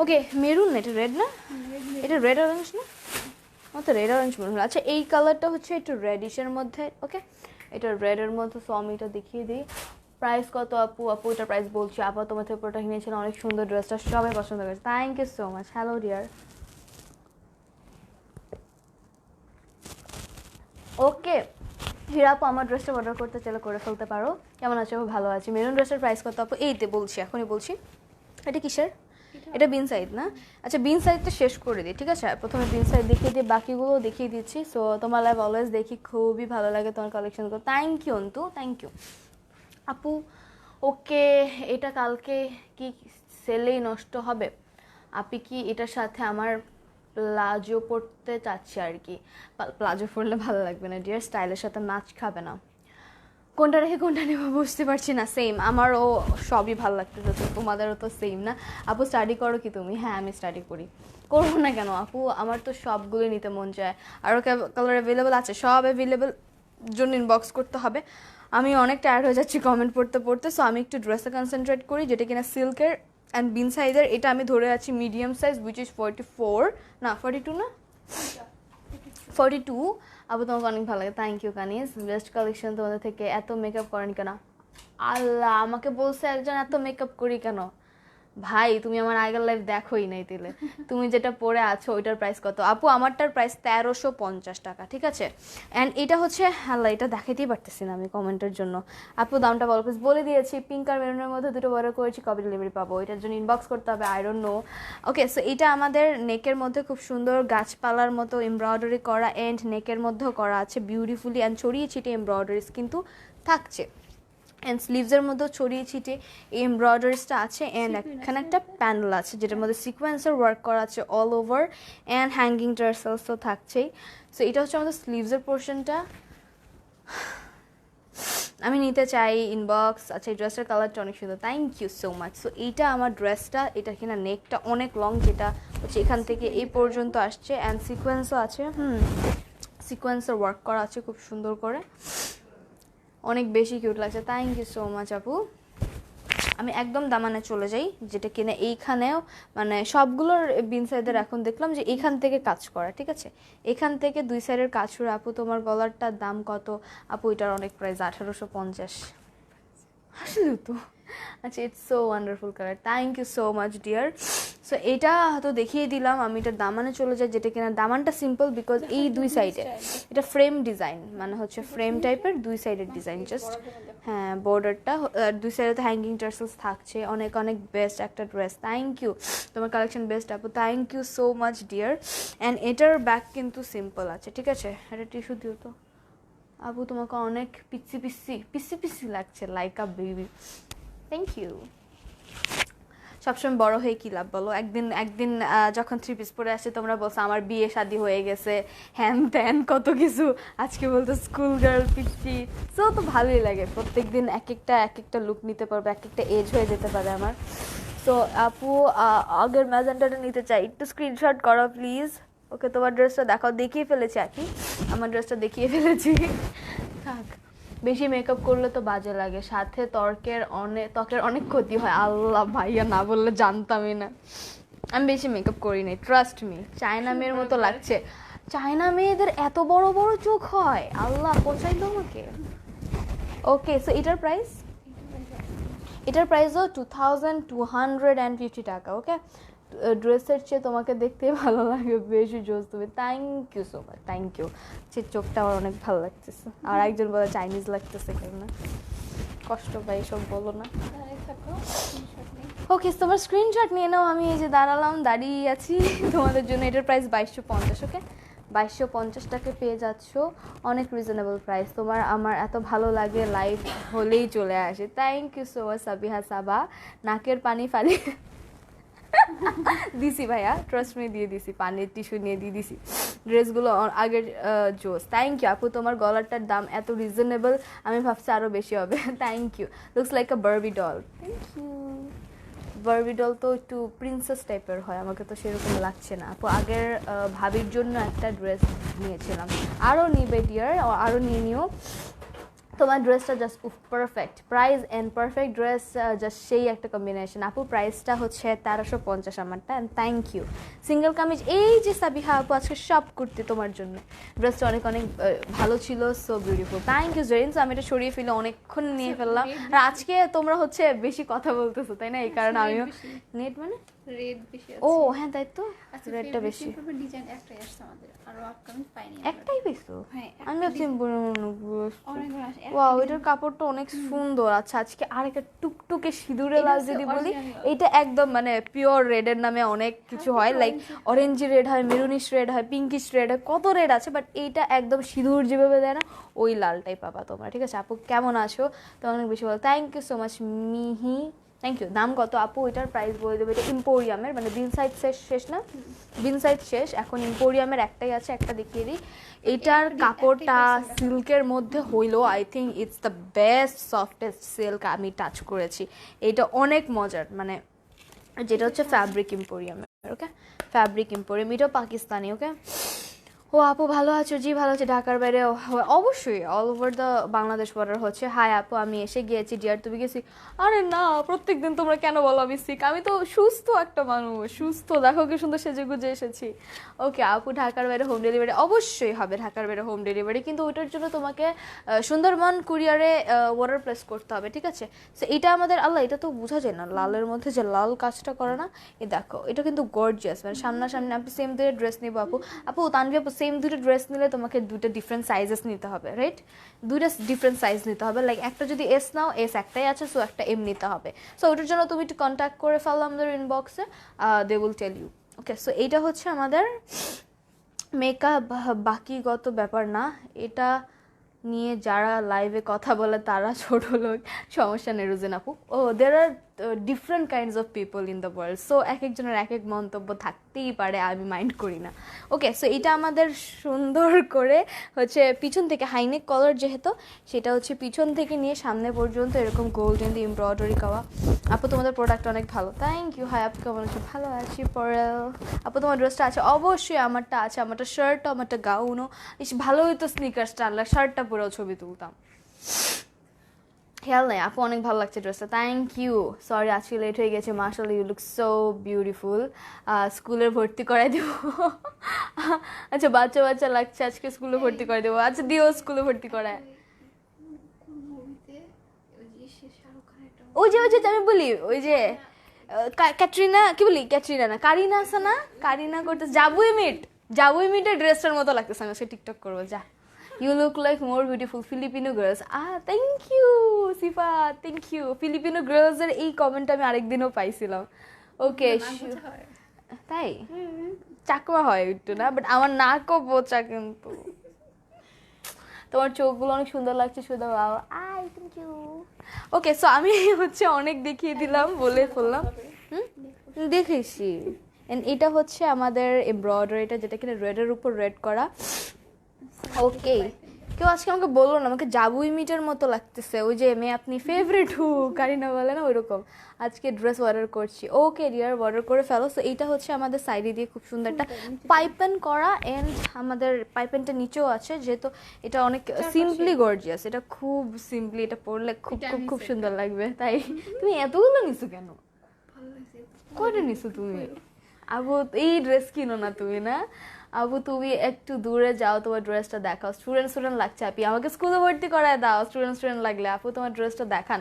ওকে মেরুন না, এটা রেড না? এটা রেড অরেঞ্জ না? আমার তো রেড অরেঞ্জ মনে হলো। আচ্ছা এই কালারটা হচ্ছে একটু রেডিশের মধ্যে, ওকে এটা রেডের মধ্যে। সো আমি এটা দেখিয়ে দিই। প্রাইস কত আপু? আপু এটার প্রাইস বলছি, আপা তোমার থেকে পুরোটা কিনেছিলাম, অনেক সুন্দর ড্রেসটা, সবাই পছন্দ করেছে, thank you so much. Hello dear. Okay হিরাপু আমার ড্রেসটা অর্ডার করতে চাইলে করে ফেলতে পারো। কেমন আছে? ভালো আছি। মেরুন ড্রেসের প্রাইস কত আপু? এইতে বলছি, এখনই বলছি। এটা কিসের? এটা বিন সাইড না? আচ্ছা বিন সাইডটা শেষ করে দিই, ঠিক আছে? প্রথমে বিন সাইড দেখিয়ে দিই, বাকিগুলো দেখিয়ে দিচ্ছি। সো তোমার লাইভ অলওয়েজ দেখি, খুবই ভালো লাগে তোমার কালেকশনগুলো, thank you Antu, thank you আপু। ওকে এটা কালকে কি সেলেই নষ্ট হবে? আপনি কি এটার সাথে আমার প্লাজো পরতে চাচ্ছি আর কি, প্লাজো পরলে ভালো লাগবে না ডিয়ার, স্টাইলের সাথে নাচ খাবে না। কোনটা রেখে কোনটা নেবো বুঝতে পারছি না। সেম আমারও সবই ভালো লাগতেছে, তো তোমাদেরও তো সেম না? আপু স্টাডি করো কি তুমি? হ্যাঁ আমি স্টাডি করি, করবো না কেন আপু? আমার তো সবগুলো নিতে মন চায়। আরও কালার অ্যাভেলেবেল আছে, সব অ্যাভেলেবেল জন্য ইনবক্স করতে হবে। আমি অনেক টায়ার্ড হয়ে যাচ্ছি কমেন্ট পড়তে পড়তে, সো আমি একটু ড্রেসে কনসেন্ট্রেট করি, যেটা কিনা সিল্কের অ্যান্ড বিন সাইজের। এটা আমি ধরে আছি মিডিয়াম সাইজ, উইচ ইজ 44, না 42 না 42। আবু তোমাকে অনেক ভালো লাগে, thank you Kanis. Best collection তোমাদের থেকে। এত মেকআপ করেন কেন? আল্লাহ, আমাকে বলছে একজন এত মেকআপ করি কেন? ভাই তুমি আমার আগের লাইফ দেখোই নাই দিলে। তুমি যেটা পরে আছো ওইটার প্রাইস কত? আপু আমারটার প্রাইস 1350 টাকা, ঠিক আছে। অ্যান্ড এটা হচ্ছে, আল্লাহ এটা দেখাইতেই পারতেছি না আমি কমেন্টের জন্য। আপু দামটা বলো প্লিজ। বলে দিয়েছি, পিঙ্ক আর মেরুনের মধ্যে দুটো অর্ডার করেছি, কবে ডেলিভারি পাবো এটার জন্য ইনবক্স করতে হবে, I don't know. Okay, so এটা আমাদের নেকের মধ্যে খুব সুন্দর গাছপালার মতো এমব্রয়ডারি করা, অ্যান্ড নেকের মধ্যেও করা আছে বিউটিফুলি, অ্যান্ড ছড়িয়ে ছিটিয়ে এমব্রয়ডারিজ কিন্তু থাকছে, অ্যান্ড স্লিভসের মধ্যেও ছড়িয়ে ছিটিয়ে এই এমব্রয়ডারিসটা আছে, অ্যান্ড এখানে একটা প্যানেল আছে যেটার মধ্যে সিকোয়েন্সের ওয়ার্ক করা আছে all over, and hanging tassels তো থাকছেই। সো এটা হচ্ছে আমাদের স্লিভসের পোর্শনটা। আমি নিতে চাই, ইনবক্স। আচ্ছা, এই ড্রেসটার কালারটা অনেক সুন্দর, thank you so much. So এইটা আমার ড্রেসটা, এটা কিনা নেকটা অনেক লং, যেটা হচ্ছে এখান থেকে এই পর্যন্ত আসছে, অ্যান্ড সিকোয়েন্সও আছে, সিকোয়েন্সের ওয়ার্ক করা আছে খুব সুন্দর করে, অনেক বেশি কিউট লাগছে, থ্যাংক ইউ সো মাচ আপু। আমি একদম দামানে চলে যাই, যেটা কিনা এইখানেও মানে সবগুলোর বিন সাইডের এখন দেখলাম যে এইখান থেকে কাজ করা, ঠিক আছে, এখান থেকে দুই সাইডের কাজ করে। আপু তোমার গলারটার দাম কত? আপু এটার অনেক প্রাইস, 1850। আসলে তো আচ্ছা, it's so wonderful colour, thank you so much dear. So এটা হয়তো দেখিয়ে দিলাম, আমি এটার দামানে চলে যাই, যেটা কিনা দামানটা সিম্পল, বিকজ এই দুই সাইডে এটা ফ্রেম ডিজাইন, মানে হচ্ছে ফ্রেম টাইপের দুই সাইডের ডিজাইন, জাস্ট হ্যাঁ বর্ডারটা দুই সাইডে তো হ্যাঙ্গিং টার্সেলস থাকছে, অনেক অনেক বেস্ট একটা ড্রেস, থ্যাংক ইউ। তোমার কালেকশন বেস্ট আপু, thank you so much dear. And এটার ব্যাক কিন্তু সিম্পল আছে, ঠিক আছে। এটা টিস্যু দিও তো আপু, তোমাকে অনেক পিসি পিসি পিসি পিসি লাগছে, like a baby, thank you. সবসময় বড় হয়ে কী লাভ বলো? একদিন একদিন যখন 3 পিস পরে আসছে তোমরা বলছো আমার বিয়ে শাদী হয়ে গেছে, হ্যান ত্যান কত কিছু, আজকে বলতো স্কুল গার্ল পিচ্ছি। সো তো ভালোই লাগে, প্রত্যেক দিন এক একটা লুক নিতে পারবে, এক একটা এজ হয়ে যেতে পারে আমার। সো আপু আগের ম্যাজেন্টাটা নিতে চাই, একটু স্ক্রিনশট করো প্লিজ। ওকে, তোমার ড্রেসটা দেখাও, দেখিয়ে ফেলেছি আর কি, আমার ড্রেসটা দেখিয়ে ফেলেছি। থাক, বেশি মেকআপ করলে তো বাজে লাগে, সাথে ত্বকের অনেক ক্ষতি হয়। আল্লাহ ভাইয়া না বললে জানতামই না, আমি বেশি মেকআপ করি নাই, ট্রাস্ট মি। চায়না মেয়ের মতো লাগছে, চায়না মেয়েদের এত বড় বড় চোখ হয়, আল্লাহ পচাইলো আমাকে। ওকে, সো এটার প্রাইসও 2250 টাকা। ওকে, ড্রেসের চেয়ে তোমাকে দেখতে ভালো লাগে, বেশি জোস তুমি, thank you so much, thank you. সে চোখটা আমার অনেক ভালো লাগতেছে, আর একজন বলে চাইনিজ লাগতেছে, কেন কষ্ট পাই, সব বলো না। ওকে, তোমার স্ক্রিনশট নিয়ে নাও, আমি এই যে দাঁড়িয়ে আছি তোমাদের জন্য। এটার প্রাইস 2250। ওকে, 2250 টাকা পেয়ে যাচ্ছ, অনেক রিজনেবল প্রাইস। তোমার আমার এত ভালো লাগে, লাইভ হলেই চলে আসে, thank you so much Sabiha Saba. নাকের পানি ফালি দিছি ভাইয়া, ট্রাস্ট মি, দিয়ে দিছি, পানির টিস্যু নিয়ে দিয়ে দিছি। ড্রেসগুলো আগের জোস, থ্যাংক ইউ আপু। তোমার গলারটার দাম এত রিজনেবল, আমি ভাবছি আরও বেশি হবে, thank you. Looks like a Barbie doll, thank you. Barbie doll তো একটু প্রিন্সেস টাইপের হয়, আমাকে তো সেরকম লাগছে না আপু। আগের ভাবির জন্য একটা ড্রেস নিয়েছিলাম, আরও নিবে ডিয়ার, আরও নিয়ে নিও। তোমার ড্রেসটা just perfect price and perfect dress, just সেই একটা কম্বিনেশন আপু। প্রাইসটা হচ্ছে 1350 আমারটা, and thank you. Single kameez, এই যে সাবিহা আপু আজকে সব কুর্তি তোমার জন্য, ড্রেসটা অনেক অনেক ভালো ছিল, so beautiful, thank you Zerin. আমি এটা সরিয়ে ফেলে অনেকক্ষণ নিয়ে ফেললাম, আর আজকে তোমরা হচ্ছে বেশি কথা বলতেছো তাই না, এই কারণে আমিও নেট মানে রেড বেশি আছে। ও হ্যাঁ তাই তো, রেডটা বেশি। ডিজাইন একটাই আসছে আমাদের, আর আপকামিং পাইনি। একটাই পেছো? হ্যাঁ, আমি ভাবছি অনেকগুলো আসে। ওয়াও, এটার কাপড়টা অনেক সুন্দর। আচ্ছা, আজকে আরেকটা টুকটুকে সিঁদুরে লাল যদি বলি, এইটা একদম মানে পিওর রেডের নামে অনেক কিছু হয়, লাইক অরেঞ্জি রেড হয়, মেরুনিশ রেড হয়, পিঙ্কিশ রেড হয়, কত রেড আছে, বাট এইটা একদম সিঁদুর যেভাবে দেয় না ওই লালটাই পাবা তোমরা, ঠিক আছে আপু। কেমন আছো? তো অনেক বেশি ভালো, থ্যাংক ইউ সো মাচ মিহি, থ্যাংক ইউ। দাম কত আপু? এটার প্রাইস বলে দেবো। এটা ইম্পোরিয়ামের, মানে বিন সাইড শেষ না, বিন সাইড শেষ, এখন ইম্পোরিয়ামের একটাই আছে, একটা দেখিয়ে দিই। এটার কাপড়টা সিল্কের মধ্যে হইলো, I think it's the best softest silk আমি টাচ করেছি। এটা অনেক মজার, মানে যেটা হচ্ছে ফ্যাব্রিক ইম্পোরিয়ামের। ওকে, ফ্যাব্রিক ইম্পোরিয়াম, এটাও পাকিস্তানি। ওকে, ও আপু ভালো আছো? জি ভালো আছি। ঢাকার বাইরে অবশ্যই all over the Bangladesh border হচ্ছে। হাই আপু, আমি এসে গিয়েছি। ডিয়ার তুমি গেছি? আরে না, প্রত্যেকদিন তোমরা কেন বলো আমি সিক? আমি তো সুস্থ একটা মানুষ, সুস্থ। দেখো কি সুন্দর সেজে গুজে এসেছি। ওকে আপু, ঢাকার বাইরে হোম ডেলিভারি অবশ্যই হবে। ঢাকার বাইরে হোম ডেলিভারি, কিন্তু ওইটার জন্য তোমাকে সুন্দরবন কুরিয়ারে অর্ডার প্লেস করতে হবে, ঠিক আছে? সো এটা আমাদের, আল্লাহ এটা তো বোঝা যায় না, লালের মধ্যে যে লাল কাজটা করে না, এ দেখো এটা কিন্তু গর্জিয়াস, মানে সামনাসামনি। আপনি সেম দুটো ড্রেস নিবো আপু। আপু তানভি আপু, সেম দুটো ড্রেস নিলে তোমাকে দুটো ডিফারেন্ট সাইজেস নিতে হবে, রাইট? দুইটা ডিফারেন্ট সাইজ নিতে হবে। লাইক একটা যদি এস নাও, এস একটাই আছে, সো একটা এম নিতে হবে। সো ওটার জন্য তুমি একটু কন্ট্যাক্ট করে ফেলো আমাদের ইনবক্সে, they will tell you. Okay, so এইটা হচ্ছে আমাদের মেকআপ। বাকিগত ব্যাপার না, এটা নিয়ে যারা লাইভে কথা বলে তারা ছোট লোক, সমস্যা নেই রুজিন আপু। Oh there are different kinds of people in the world, so এক একজনের এক এক মন্তব্য থাকতেই পারে, আমি মাইন্ড করি না। ওকে, সো এটা আমাদের সুন্দর করে হচ্ছে পিছন থেকে হাইনেক কলার যেহেতু, সেটা হচ্ছে পিছন থেকে নিয়ে সামনে পর্যন্ত এরকম গোল্ডেন দিয়ে এমব্রয়ডারি করা। আপু তোমাদের প্রোডাক্ট অনেক ভালো, থ্যাংক ইউ। হাই আপু কেমন আছো? ভালো আছি। পরেল আপু তোমার ড্রেসটা আছে? অবশ্যই আমারটা আছে, আমারটা শার্টও, আমারটা গাউনও। ভালো হইতো স্নিকার্সটা আনলে, শার্টটা পরেও ছবি তুলতাম। খেয়াল নেই আপু, অনেক ভালো লাগছে ড্রেসটা, থ্যাংক ইউ। সরি আজকে লেট হয়ে গেছে। মাশাআল্লাহ, ইউ লুক সো বিউটিফুল। স্কুলে ভর্তি করাই দেবো। আচ্ছা, বাচ্চা বাচ্চা লাগছে, আজকে স্কুলে ভর্তি করে দেবো। আচ্ছা দিও, স্কুলে ভর্তি করায়। ওই যে আমি বলি, ওই যে ক্যাটরিনা, কি বলি, ক্যাটরিনা না, কারিনা আছে না? কারিনা করতে জাবুই মিটের ড্রেসটার মতো লাগতেছে। আমি আজকে টিকটক করবো, যা। You look like more beautiful Filipino girls. Thank you, Sifa. Thank you. Filipino girls এর এই কমেন্ট আমি আরেকদিনও পাইছিলাম। ওকে, তাই চাকমা হয় একটু না, বাট আমার নাকও বোচা কিন্তু। তোমার চোখগুলো অনেক সুন্দর লাগছে, শুধু বাবা। Thank you. ওকে, সো আমি হচ্ছে অনেক দেখিয়ে দিলাম, বলে ফেললাম। দেখেছি। এটা হচ্ছে আমাদের এমব্রয়ডারিটা, যেটা কিনা রেডের উপর রেড করা। ওকে, কেউ আজকে আমাকে বললো না আমাকে জাবুই মিটের মতো লাগতেছে, ওই যে মেয়ে আপনি ফেভারিট হু কারিনা বলে না, ওইরকম। আজকে ড্রেস অর্ডার করছি। ওকে ডিয়ার, অর্ডার করে ফেলো। সো এইটা হচ্ছে আমাদের সাইডে দিয়ে খুব সুন্দর একটা পাইপেন করা, অ্যান্ড আমাদের পাইপেনটা নিচেও আছে, যেহেতু এটা অনেক সিম্পলি গর্জিয়াস। এটা খুব সিম্পলি, এটা পরলে খুব খুব খুব সুন্দর লাগবে। তাই তুমি এতগুলো নিছো কেন? কয়টা নিছো তুমি? আবু এই ড্রেস কিনো না তুমি, না আবু তুমি একটু দূরে যাও, তোমার ড্রেসটা দেখাও। স্টুডেন্ট লাগছে আপনি, আমাকে স্কুলে ভর্তি করায় দাও। স্টুডেন্ট লাগলে আপু তোমার ড্রেসটা দেখান।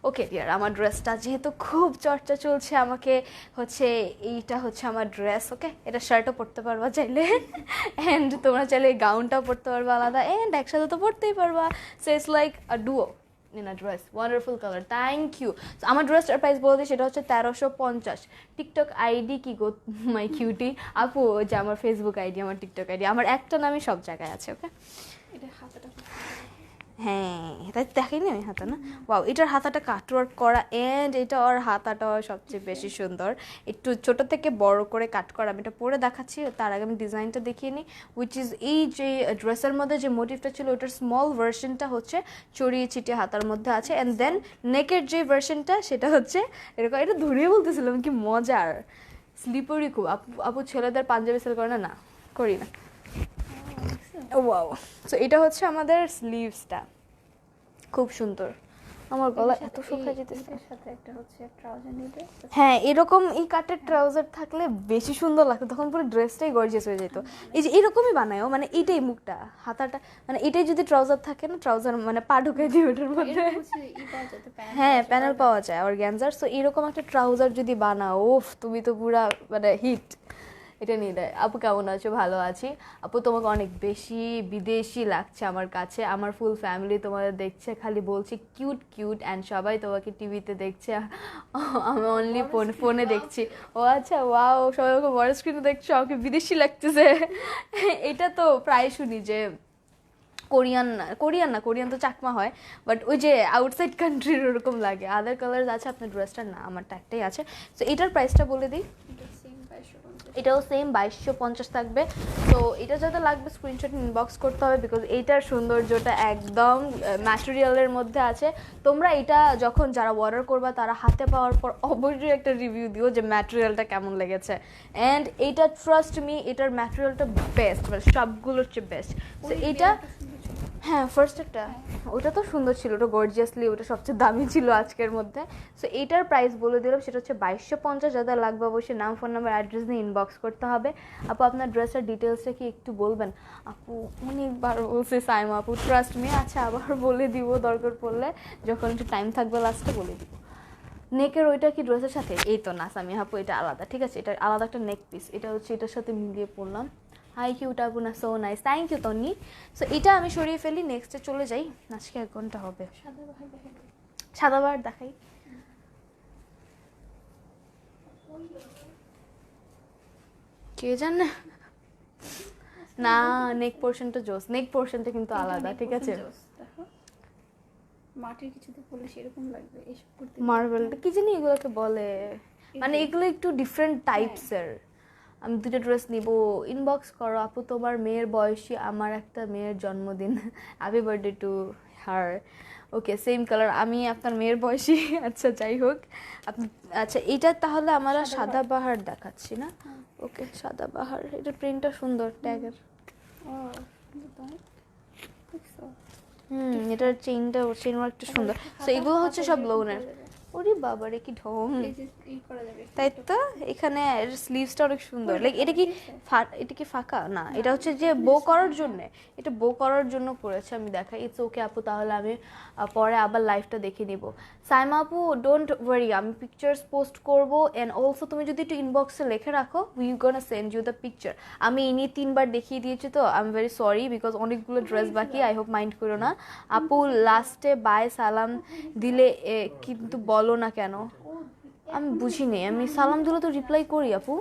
ওকে ডিয়ার, আমার ড্রেসটা যেহেতু খুব চর্চা চলছে, আমাকে হচ্ছে এইটা হচ্ছে আমার ড্রেস। ওকে, এটা শার্টও পরতে পারবা চাইলে, অ্যান্ড তোমরা চাইলে গাউনটাও পরতে পারবা আলাদা, অ্যান্ড একসাথে তো পরতেই পারবা। So it's like a duo in a dress. Wonderful color, thank you. So আমার ড্রেসটার প্রাইস বলতে, সেটা হচ্ছে 1350। টিকটক আইডি কি গো মাই কিউটি আপু? যে আমার ফেসবুক আইডি, আমার টিকটক আইডি, আমার একটা নামই সব জায়গায় আছে। ওকে, এটা হাতাটা হ্যাঁ তাই দেখাইনি আমি হাতা না। ওয়াও, এটার হাতাটা কাটওয়ার্ক করা, অ্যান্ড এটা ওর হাতাটাও সবচেয়ে বেশি সুন্দর, একটু ছোট থেকে বড় করে কাট করা। আমি এটা পরে দেখাচ্ছি, তার আগে আমি ডিজাইনটা দেখিয়ে নিই। উইচ ইজ এই যে ড্রেসের মধ্যে যে মোটিভটা ছিল, ওটার স্মল ভার্সনটা হচ্ছে চড়িয়ে ছিটিয়ে হাতার মধ্যে আছে, অ্যান্ড দেন নেকের যে ভার্সনটা সেটা হচ্ছে এরকম। এটা ধরিয়ে বলতেছিলাম, কি মজার, স্লিপারি খুব। আপু ছেলেদের পাঞ্জাবি সেল করে না? না, করি না। ওয়াও, সো এটা হচ্ছে আমাদের স্লিভসটা, খুব সুন্দর। আমার গলা এত শুকিয়ে যেতেছে। সাথে একটা হচ্ছে ট্রাউজার নিতে। হ্যাঁ, এরকম এই কাটের ট্রাউজার থাকলে বেশি সুন্দর লাগতো, তখন পুরো ড্রেসটাই গর্জিয়াস হয়ে যেত। এই যে এরকমই বানায়ও, মানে এইটাই মুখটা, হাতাটা, মানে এটাই যদি ট্রাউজার থাকে না, ট্রাউজার মানে পা ঢুকে দিই ওটার মধ্যে। হ্যাঁ, প্যানেল পাওয়া যায় অর্গ্যানজার। সো এরকম একটা ট্রাউজার যদি বানাও, ওফ, তুমি তো পুরা মানে হিট। এটা নিয়ে দেয়। আপু কেমন আছো? ভালো আছি আপু, তোমাকে অনেক বেশি বিদেশি লাগছে আমার কাছে। আমার ফুল ফ্যামিলি তোমাদের দেখছে, খালি বলছি কিউট কিউট, অ্যান্ড সবাই তোমাকে টিভিতে দেখছে, আমি অনলি ফোনে দেখছি। ও আচ্ছা, ওয়াও, সবাই আমাকে বড় স্ক্রিনে দেখছো, আমাকে বিদেশি লাগতেছে। এটা তো প্রায় শুনি যে কোরিয়ান তো চাকমা হয়, বাট ওই যে আউটসাইড কান্ট্রির ওরকম লাগে। আদার কালার আছে আপনার ড্রেসটার? না, আমারটা একটাই আছে। সো এটার প্রাইসটা বলে দিই। 2250। এটাও সেম 2250 থাকবে। তো এটা যাতে লাগবে স্ক্রিনশট ইনবক্স করতে হবে, বিকজ এইটার সৌন্দর্যটা একদম ম্যাটেরিয়ালের মধ্যে আছে। তোমরা এটা যখন যারা অর্ডার করবা তারা হাতে পাওয়ার পর অবশ্যই একটা রিভিউ দিও যে ম্যাটেরিয়ালটা কেমন লেগেছে। অ্যান্ড এইটা ট্রাস্ট মি, এটার ম্যাটেরিয়ালটা বেস্ট, মানে সবগুলোর চেয়ে বেস্ট। তো এইটা হ্যাঁ ফার্স্টেরটা ওটা তো সুন্দর ছিল, ওটা গর্জিয়াসলি, ওটা সবচেয়ে দামি ছিল আজকের মধ্যে। সো এইটার প্রাইস বলে দিলাম, সেটা হচ্ছে 2250। যাদের লাগবে অবশ্যই নাম, ফোন নাম্বার, অ্যাড্রেস দিয়ে ইনবক্স করতে হবে। আপু আপনার ড্রেসের ডিটেলসটা কি একটু বলবেন? আপু অনেকবার বলছে সাইমা আপু, ট্রাস্ট মি। আচ্ছা আবার বলে দিব দরকার পড়লে, যখন একটু টাইম থাকবে লাস্টে বলে দিব। নেকের ওইটা কি ড্রেসের সাথে? এই তো না সামি আপু, এটা আলাদা, ঠিক আছে, এটা আলাদা একটা নেক পিস, এটা হচ্ছে এটার সাথে মিলিয়ে পড়লাম। হাই কিউট আপু না, so nice, thank you Tonni. So এটা আমি সরিয়ে ফেলি, নেক্সটে চলে যাই। আজকে 1 ঘন্টা হবে। সাদাবাহার দেখাই। কে জানে না, নেক পোর্শনটা জোস, নেক পোর্শনটা কিন্তু আলাদা, ঠিক আছে। দেখো মাটির কিছুতে পড়লে সেরকম লাগবে, এসব করতে মার্বেল কি জানি এগুলোকে বলে, মানে এগুলো একটু ডিফারেন্ট টাইপসের। আমি দুটো ড্রেস নিব, ইনবক্স করো আপু। তোমার মেয়ের বয়সী আমার একটা মেয়ের জন্মদিন, happy birthday to her. Okay same colour, আমি আপনার মেয়ের বয়সী। আচ্ছা যাই হোক আপনি, আচ্ছা এইটা তাহলে আমরা সাদাবাহার দেখাচ্ছি না? ওকে সাদাবাহার, এটা প্রিন্টটা সুন্দর ট্যাগের। ও সুন্দর তো অনেক। দেখছো? এটার চেইনটা, চেইন ওয়ার্কটা সুন্দর। সো এগুলো হচ্ছে সব লোনের। ওরে বাবা রে কি ঢং, এই যে ই করা যাবে। তাই তো। এখানে স্লিভসটা অনেক সুন্দর, লাইক এটা কি এটা কি ফাঁকা না, এটা হচ্ছে যে বো করার জন্য, এটা বো করার জন্য করেছে। আমি দেখাই, ইটস ওকে আপু, তাহলে আমি পরে আবার লাইভটা দেখে নিব। সাইমা আপু ডোন্ট ওয়ারি, আমি পিকচার্স পোস্ট করব। অ্যান্ড অলসো তুমি যদি একটু ইনবক্সে লিখে রাখো, we gonna send you the picture. আমি ইনি 3বার দেখিয়ে দিয়েছি, তো I am very sorry, because অনেকগুলো ড্রেস বাকি, আই হোপ মাইন্ড করো না। আপু লাস্টে বাই সালাম দিলে কিন্তু বলো না কেন? আমি বুঝিনি, আমি সালাম দিলে তো রিপ্লাই করি আপু।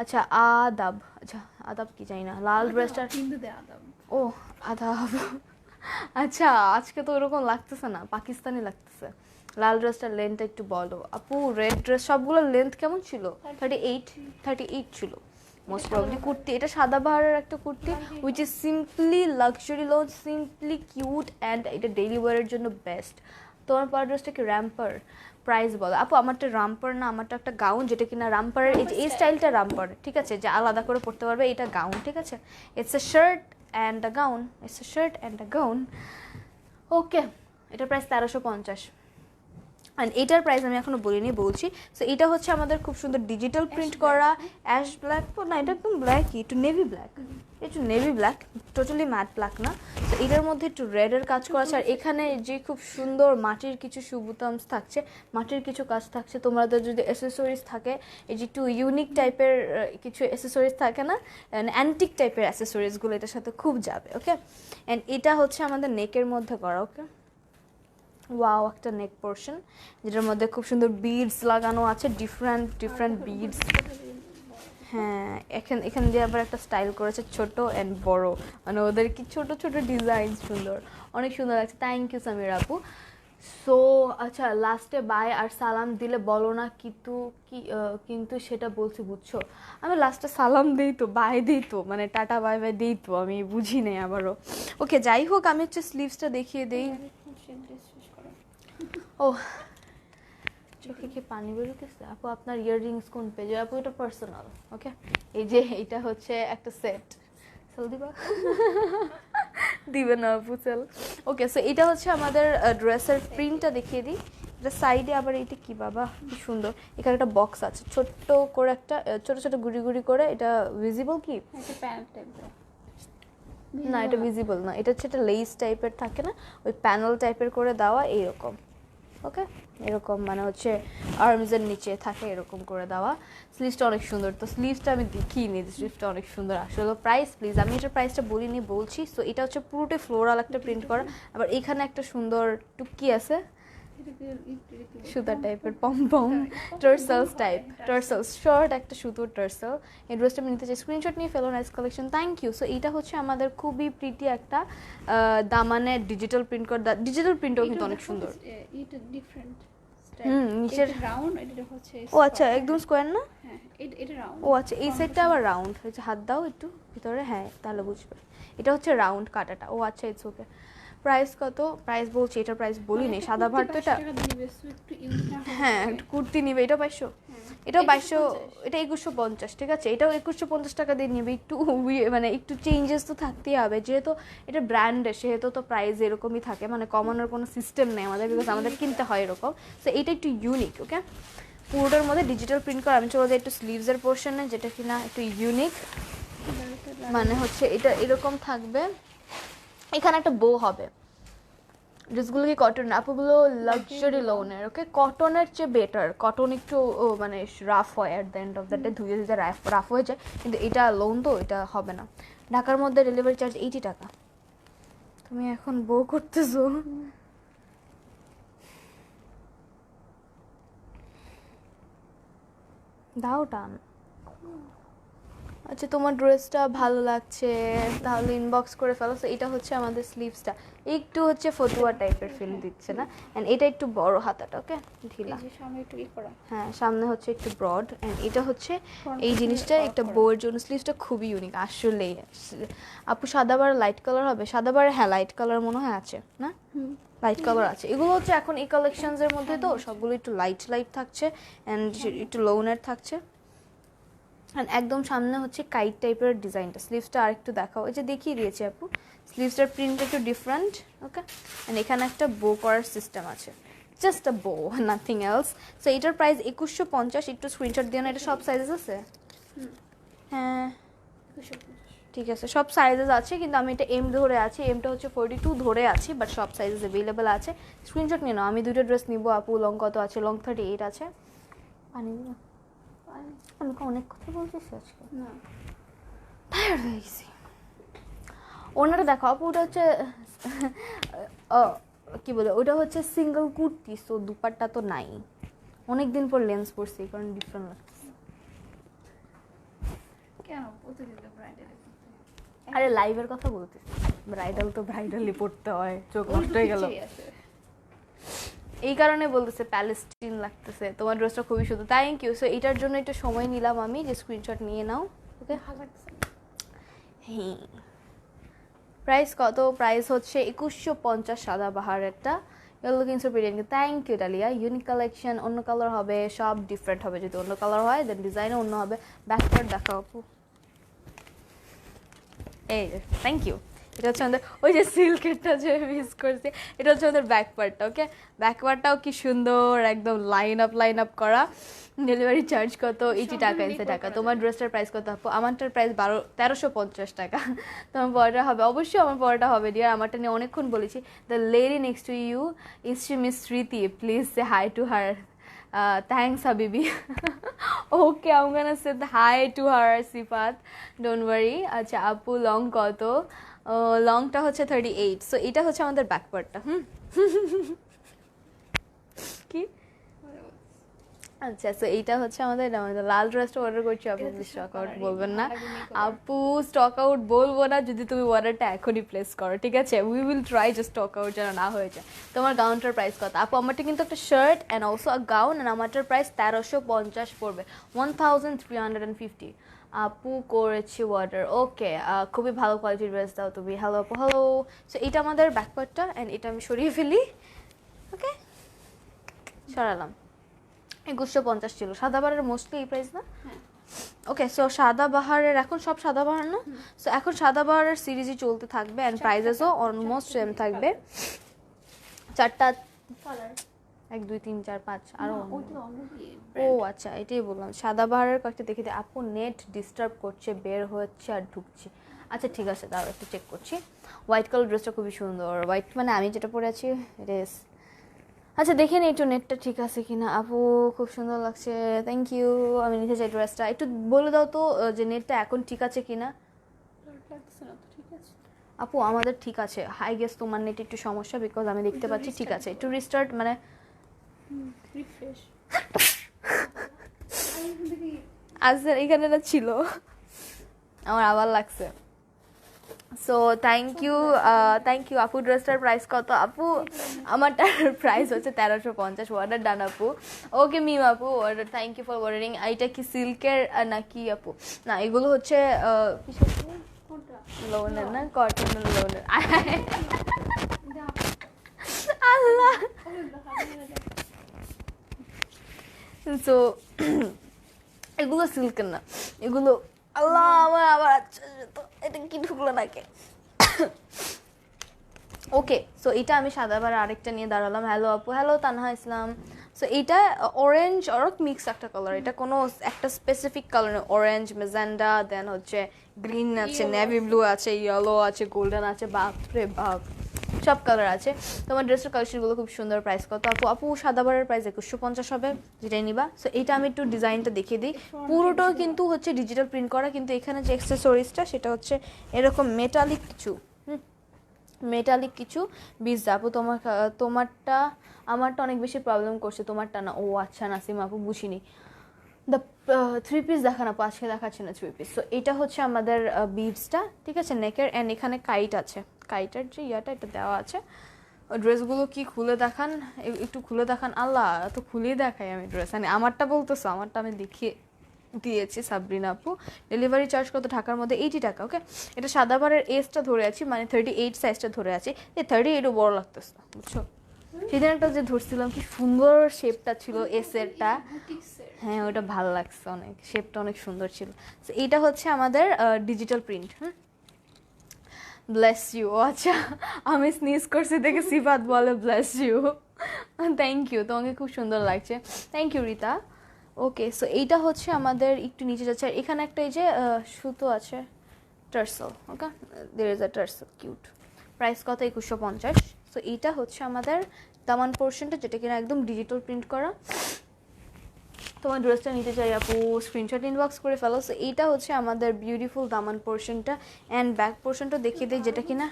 আচ্ছা আদাব, আচ্ছা আদাব কি জানি না, লাল ড্রেসটা, হিন্দুদের আদব। ও আদাব। আচ্ছা আজকে তো ওরকম লাগতেছে না, পাকিস্তানি লাগতেছে। লাল ড্রেসটার লেন্থটা একটু বলো আপু। রেড ড্রেস সবগুলোর লেন্থ কেমন ছিল? 38 ছিল মোস্ট প্রবলি। কুর্তি, এটা সাদাবাহারের একটা kurti, which is simply luxury loan, simply cute, and এটা ডেইলি ওয়ারের জন্য বেস্ট। তোমার পাওয়ার ড্রেসটা কি র্যাম্পার? প্রাইস বলো আপু। আমারটা রাম্পার না, আমারটা একটা গাউন, যেটা কিনা রাম্পারের, এই স্টাইলটা রাম্পার, ঠিক আছে, যে আলাদা করে পড়তে পারবে। এটা গাউন, ঠিক আছে, it's a shirt and a gown, it's a shirt and a gown. Okay, এটার প্রাইস 1350। অ্যান্ড এটার প্রাইস আমি এখনো বলিনি, বলছি। সো এটা হচ্ছে আমাদের খুব সুন্দর ডিজিটাল প্রিন্ট করা অ্যাশ ব্ল্যাক, না এটা একদম ব্ল্যাকই, একটু নেভি ব্ল্যাক, একটু navy black, totally matte black না। তো এটার মধ্যে একটু রেডের কাজ করা আছে। আর এখানে যে খুব সুন্দর মাটির কিছু সুবুতামস থাকছে, মাটির কিছু কাজ থাকছে। তোমাদের যদি অ্যাসেসরিজ থাকে, এই যে একটু ইউনিক টাইপের কিছু অ্যাসেসরিজ থাকে না, অ্যান্টিক টাইপের অ্যাসেসরিজগুলো এটার সাথে খুব যাবে। ওকে, অ্যান্ড এটা হচ্ছে আমাদের নেকের মধ্যে করা। ওকে, ওয়াও, একটা নেক পোর্শন যেটার মধ্যে খুব সুন্দর বিডস লাগানো আছে, ডিফারেন্ট বিডস। হ্যাঁ, এখান দিয়ে আবার একটা স্টাইল করেছে, ছোট অ্যান্ড বড়, মানে ওদের কি ছোট ছোট ডিজাইন, সুন্দর, অনেক সুন্দর লাগছে। থ্যাংক ইউ সামির আপু। সো আচ্ছা, লাস্টে বাই আর সালাম দিলে বলো না কিন্তু সেটা বলছি বুঝছো। আমি লাস্টে সালাম দিই তো, বাই দিই তো, মানে টাটা বাই বাই দিই তো, আমি বুঝি নেই আবারও। ওকে যাই হোক, আমি হচ্ছে স্লিভসটা দেখিয়ে দিই। ও চোখে কি পানি বেরোতেছে আপু? আপনার ইয়াররিংস কোন পেজে আপু? এটা পার্সোনাল। ওকে, এই যে এটা হচ্ছে একটা সেট, সেল দিবা? দিবে না আপু, সেল। ওকে, সো এটা হচ্ছে আমাদের ড্রেসের প্রিন্টটা দেখিয়ে দিই। এটা সাইডে আবার এইটা কি বাবা, কি সুন্দর, এখানে একটা বক্স আছে ছোট্ট করে, একটা ছোট ছোট গুড়ি গুড়ি করে। এটা ভিজিবল কি? না এটা ভিজিবল না, এটা হচ্ছে একটা লেস টাইপের থাকে না, ওই প্যানেল টাইপের করে দেওয়া এইরকম। ওকে, এরকম মানে হচ্ছে আর্মসের নিচে থাকে এরকম করে দেওয়া। স্লিভসটা অনেক সুন্দর, তো স্লিভসটা আমি দেখিনি, স্লিভসটা অনেক সুন্দর আসলে। প্রাইস প্লিজ, আমি এটার প্রাইসটা বলিনি, বলছি। সো এটা হচ্ছে পুরোটাই ফ্লোরাল একটা প্রিন্ট করা, আবার এখানে একটা সুন্দর টুকি আছে সুতা টাইপের, পম টার্সেলস টাইপ, টার্সেলস শর্ট একটা সুতোর টার্সেল। এই ড্রেসটা আমি নিতে চাই, স্ক্রিনশট নিয়ে ফেলো, nice collection, thank you. So এইটা হচ্ছে আমাদের খুবই প্রিটি একটা দামানে ডিজিটাল প্রিন্ট করা, ডিজিটাল প্রিন্টও কিন্তু অনেক সুন্দর। নিচের রাউন্ড, এটা হচ্ছে ও আচ্ছা একদম স্কোয়ার না? হ্যাঁ, এটা রাউন্ড। ও আচ্ছা এই সেটটা আবার রাউন্ড হয়েছে, হাত দাও একটু ভিতরে, হ্যাঁ তাহলে বুঝবে। এটা হচ্ছে রাউন্ড কাটাটা। ও আচ্ছা ইটস ওকে। প্রাইস কত? প্রাইস বলছি, এটার প্রাইস বলি নেই। সাদা ভার তো এটা, হ্যাঁ একটু কুর্তি নিবে, এটা 2200, এটাও 2200, এটা 2150, ঠিক আছে, এটাও 2150 টাকা দিয়ে নিবে। একটু মানে একটু চেঞ্জেস তো থাকতেই হবে, যেহেতু এটা ব্র্যান্ডের সেহেতু তো প্রাইস এরকমই থাকে, মানে কমানোর কোনো সিস্টেম নেই আমাদের, বিকজ আমাদের কিনতে হয় এরকম। সো এটা একটু ইউনিক, ওকে। পুরোটার মধ্যে ডিজিটাল প্রিন্ট করা। আমি চলে যাই একটু স্লিভসের পোর্শনে, যেটা কিনা একটু ইউনিক, মানে হচ্ছে এটা এরকম থাকবে, এখানে একটা বো হবে। ড্রেসগুলো কি কটন? আপুগুলো লাক্সারি লোনের, ওকে। কটনের চেয়ে বেটার, কটন একটু মানে রাফ হয়, at the end of the day ধুয়ে ধুয়ে রাফ হয়ে যায়, কিন্তু এটা লোন তো এটা হবে না। ঢাকার মধ্যে ডেলিভারি চার্জ 80 টাকা। তুমি এখন বো করতেছো? দাও টান। আচ্ছা তোমার ড্রেসটা ভালো লাগছে তাহলে ইনবক্স করে ফেলো। সো এটা হচ্ছে আমাদের স্লিভসটা, একটু হচ্ছে ফতুয়া টাইপের ফিল দিচ্ছে না, অ্যান্ড এটা একটু বড় হাতাটা, ওকে ঢিলা, সামনে একটু করা, হ্যাঁ সামনে হচ্ছে একটু ব্রড, অ্যান্ড এটা হচ্ছে এই জিনিসটা একটা বউয়ের জন্য। স্লিভসটা খুবই ইউনিক আসলে। আপু সাদাবার লাইট কালার হবে? সাদাবার হ্যাঁ লাইট কালার মনে হয় আছে না, লাইট কালার আছে। এগুলো হচ্ছে এখন এই কালেকশনসের মধ্যে তো সবগুলো একটু লাইট লাইট থাকছে, অ্যান্ড একটু লোনের থাকছে, অ্যান্ড একদম সামনে হচ্ছে কাইট টাইপের ডিজাইনটা। স্লিভসটা আর একটু দেখাও, এই যে দেখিয়ে দিয়েছি আপু, স্লিভসটার প্রিন্টটা একটু ডিফারেন্ট, ওকে। অ্যান্ড এখানে একটা বো করার সিস্টেম আছে, জাস্ট আ বো, নাথিং এলস। সো এটার প্রাইস 2150। একটু স্ক্রিনশট দিও না। এটা সব সাইজেস আছে? হ্যাঁ ঠিক আছে, সব সাইজেস আছে, কিন্তু আমি এটা এম ধরে আছি, এমটা হচ্ছে 42 ধরে আছি, বাট সব সাইজেস অ্যাভেলেবেল আছে। স্ক্রিনশট নিয়ে নাও। আমি দুটো ড্রেস নিব আপু। লং কত আছে? লং 38 আছে। পানি দিও। আমি অনেক কথা বলছিস আজকে, না টায়ার্ড হয়ে গেছি। ওনারা দেখো আপু, ওটা হচ্ছে কি বলে, ওটা হচ্ছে সিঙ্গেল কুর্তি, সো দুপাট্টা তো নাই। অনেক দিন পর লেন্স পরছি, কারণ ডিফারেন্ট লাগছে। কেন প্রতিদিন তো ব্রাইডাল? আরে লাইভের কথা বলতেছি, ব্রাইডাল তো ব্রাইডালি পড়তে হয়, চোখ নষ্ট হয়ে গেল। এই কারণে বলতেছে প্যালেস্টিন লাগতেছে। তোমার ড্রেসটা খুবই সুন্দর, থ্যাংক ইউ। সো এটার জন্য একটু সময় নিলাম আমি, যে স্ক্রিনশট নিয়ে নাও, ওকে। হ্যাঁ প্রাইস কত? প্রাইস হচ্ছে 2150 সাদা বাহারেরটা। Your looking so pretty, thank you Dalia. Unique collection, অন্য কালার হবে, সব ডিফারেন্ট হবে। যদি অন্য কালার হয় দেন ডিজাইনও অন্য হবে। ব্যাকপার্ট দেখাও আপু, এই থ্যাংক ইউ। এটা হচ্ছে আমাদের ওই যে সিল্কেরটা যে মিস করছি, এটা হচ্ছে আমাদের ব্যাক পার্টটা, ওকে। ব্যাক পার্টটাও কি সুন্দর, একদম লাইন আপ করা। ডেলিভারি চার্জ কত? 80 টাকা, 80 টাকা। তোমার ড্রেসটার প্রাইস কত আপু? আমারটার প্রাইস 1350 টাকা। তোমার পরোটা হবে? অবশ্যই আমার পরোটা হবে ডিয়ার, আমারটা নিয়ে অনেকক্ষণ বলেছি। The lady next to you is she miss Smriti, please say hi to her. Thanks Habibi. Okay, I'm gonna say hi to her, Sifat, don't worry. আচ্ছা আপু লং কত? লংটা হচ্ছে 38। সো এটা হচ্ছে আমাদের ব্যাক পার্টটা। কি আচ্ছা, সো এইটা হচ্ছে আমাদের লাল ড্রেসটা অর্ডার করছি। আপু স্টক আউট বলবেন না আপু, স্টক আউট বলবো না যদি তুমি অর্ডারটা এখনই প্লেস করো, ঠিক আছে। উই উইল ট্রাই যে স্টক আউট যেন না হয়ে যায়। তোমার গাউনটার প্রাইস কত আপু? আমারটা কিন্তু একটা shirt and also a gown, and আমারটার প্রাইস 1350 পড়বে, 1350। আপু করেছি অর্ডার, ওকে। খুবই ভালো কোয়ালিটির ড্রেস দাও তুমি। হ্যালো আপু, হ্যালো। সো এটা আমাদের ব্যাকপার্টটা, অ্যান্ড এটা আমি সরিয়ে ফেলি, ওকে। সরালাম। 2150 ছিল। সাদাবাহারের মোস্টলি এই প্রাইস না? ওকে। সো সাদাবাহারের এখন সব সাদাবাহার না, সো এখন সাদাবাহারের সিরিজই চলতে থাকবে, অ্যান্ড প্রাইসেসও অলমোস্ট সেম থাকবে। চারটা কালার, 1 2 3 4 5 আরও। ও আচ্ছা, এটাই বললাম। সাদাবাহারের কয়েকটা দেখে দিই। আপু নেট ডিস্টার্ব করছে, বের হচ্ছে আর ঢুকছি। আচ্ছা ঠিক আছে, দাঁড়াও একটু চেক করছি। হোয়াইট কালার ড্রেসটা খুবই সুন্দর, হোয়াইট মানে আমি যেটা পরে আছি ড্রেস। আচ্ছা দেখে নিই একটু নেটটা ঠিক আছে কিনা। আপু খুব সুন্দর লাগছে, থ্যাংক ইউ। আমি নিতে চাই ড্রেসটা, একটু বলে দাও তো যে নেটটা এখন ঠিক আছে কিনা। আপু আমাদের ঠিক আছে, হাই গেস তোমার নেট একটু সমস্যা, বিকজ আমি দেখতে পাচ্ছি ঠিক আছে। একটু রিস্টার্ট মানে রিফ্রেশ। আজকে এখানে না ছিল, আমার আবার লাগছে। সো থ্যাংক ইউ আপু। ড্রেসটার প্রাইস কত আপু? আমারটার প্রাইস হচ্ছে 1350 অর্ডার ডান আপু ওকে মিম আপু order thank you for ordering এইটা কি সিল্কের না কি আপু না এগুলো হচ্ছে লোনের না কটনের লোনের আল্লাহ সো এগুলো সিল্কের না এগুলো আল্লাহ আমার আবার আচ্ছা তো এটা কি ঢুকলো নাকি ওকে সো এটা আমি সাদাবার আরেকটা নিয়ে দাঁড়ালাম হ্যালো আপু হ্যালো তানহা ইসলাম সো এটা অরেঞ্জ আর মিক্স একটা কালার এটা কোনো একটা স্পেসিফিক কালার নেই অরেঞ্জ মেজেন্ডা দেন হচ্ছে গ্রিন আছে নেভি ব্লু আছে ইয়েলো আছে গোল্ডেন আছে বাপরে বাপ সব কালার আছে তোমার ড্রেসের কালেকশনগুলো খুব সুন্দর প্রাইস কত আপু আপু সাদাবারের প্রাইস 2150 হবে যেটাই নিবা সো এইটা আমি একটু ডিজাইনটা দেখিয়ে দিই পুরোটাও কিন্তু হচ্ছে ডিজিটাল প্রিন্ট করা কিন্তু এখানে যে অ্যাক্সেসরিজটা সেটা হচ্ছে এরকম মেটালিক কিছু বিজ আপু তোমারটা আমারটা অনেক বেশি প্রবলেম করছে তোমারটা না ও আচ্ছা নাসিম আপু বুঝিনি দ্য 3 পিস দেখা না আজকে দেখাচ্ছে না 3 পিস সো এটা হচ্ছে আমাদের বিভসটা ঠিক আছে নেকের অ্যান্ড এখানে কাইট আছে কাইটের যে ইয়াটা এটা দেওয়া আছে ড্রেসগুলো কি খুলে দেখান একটু খুলে দেখান আল্লাহ তো খুলেই দেখাই আমি ড্রেস আমারটা বলতেছো আমারটা আমি দেখিয়ে দিয়েছি সাবরিনা আপু ডেলিভারি চার্জ কত ঢাকার মধ্যে 80 টাকা ওকে এটা সাদাবারের এজটা ধরে আছি মানে 38 সাইজটা ধরে আছি এই 38ও বড় লাগতেছে না বুঝছো সেদিন একটা যে ধরছিলাম কি সুন্দর শেপটা ছিল এসেরটা হ্যাঁ ওটা ভালো লাগছে অনেক শেপটা অনেক সুন্দর ছিল তো এইটা হচ্ছে আমাদের ডিজিটাল প্রিন্ট ব্লেস ইউ আচ্ছা আমি স্নিজ করছি দেখে সিফাত বলে ব্লেস ইউ থ্যাংক ইউ তোমাকে খুব সুন্দর লাগছে thank you Rita okay so এইটা হচ্ছে আমাদের একটু নিচে যাচ্ছে আর এখানে একটা এই যে সুতো আছে tassel okay there is a tassel cute price কত 2150 সো এইটা হচ্ছে আমাদের দামান পোর্শনটা যেটা কিনা একদম ডিজিটাল প্রিন্ট করা তোমার ড্রেসটা নিতে চাই আপু স্ক্রিনশট ইনবক্স করে ফেলো সো এইটা হচ্ছে আমাদের বিউটিফুল দামান পোর্শনটা অ্যান্ড ব্যাক পোর্শনটা দেখিয়ে দিই যেটা কিনা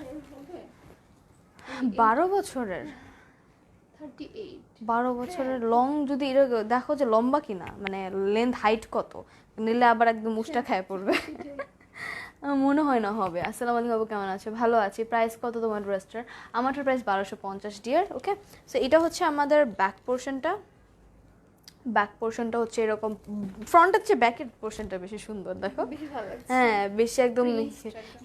12 বছরের 12 বছরের লং যদি এটা দেখো যে লম্বা কিনা মানে লেন্থ হাইট কত নিলে আবার একদম মুষ্টা খায় পড়বে মনে হয় না হবে আসসালামু আলাইকুম আপু কেমন আছে ভালো আছি প্রাইস কত তোমার ড্রেসটার আমারটার প্রাইস 1250 ডিয়ার ওকে সো এটা হচ্ছে আমাদের ব্যাক পোর্শনটা হচ্ছে এরকম ফ্রন্টের চেয়ে ব্যাকের পোর্শনটা বেশি সুন্দর দেখো হ্যাঁ বেশি একদম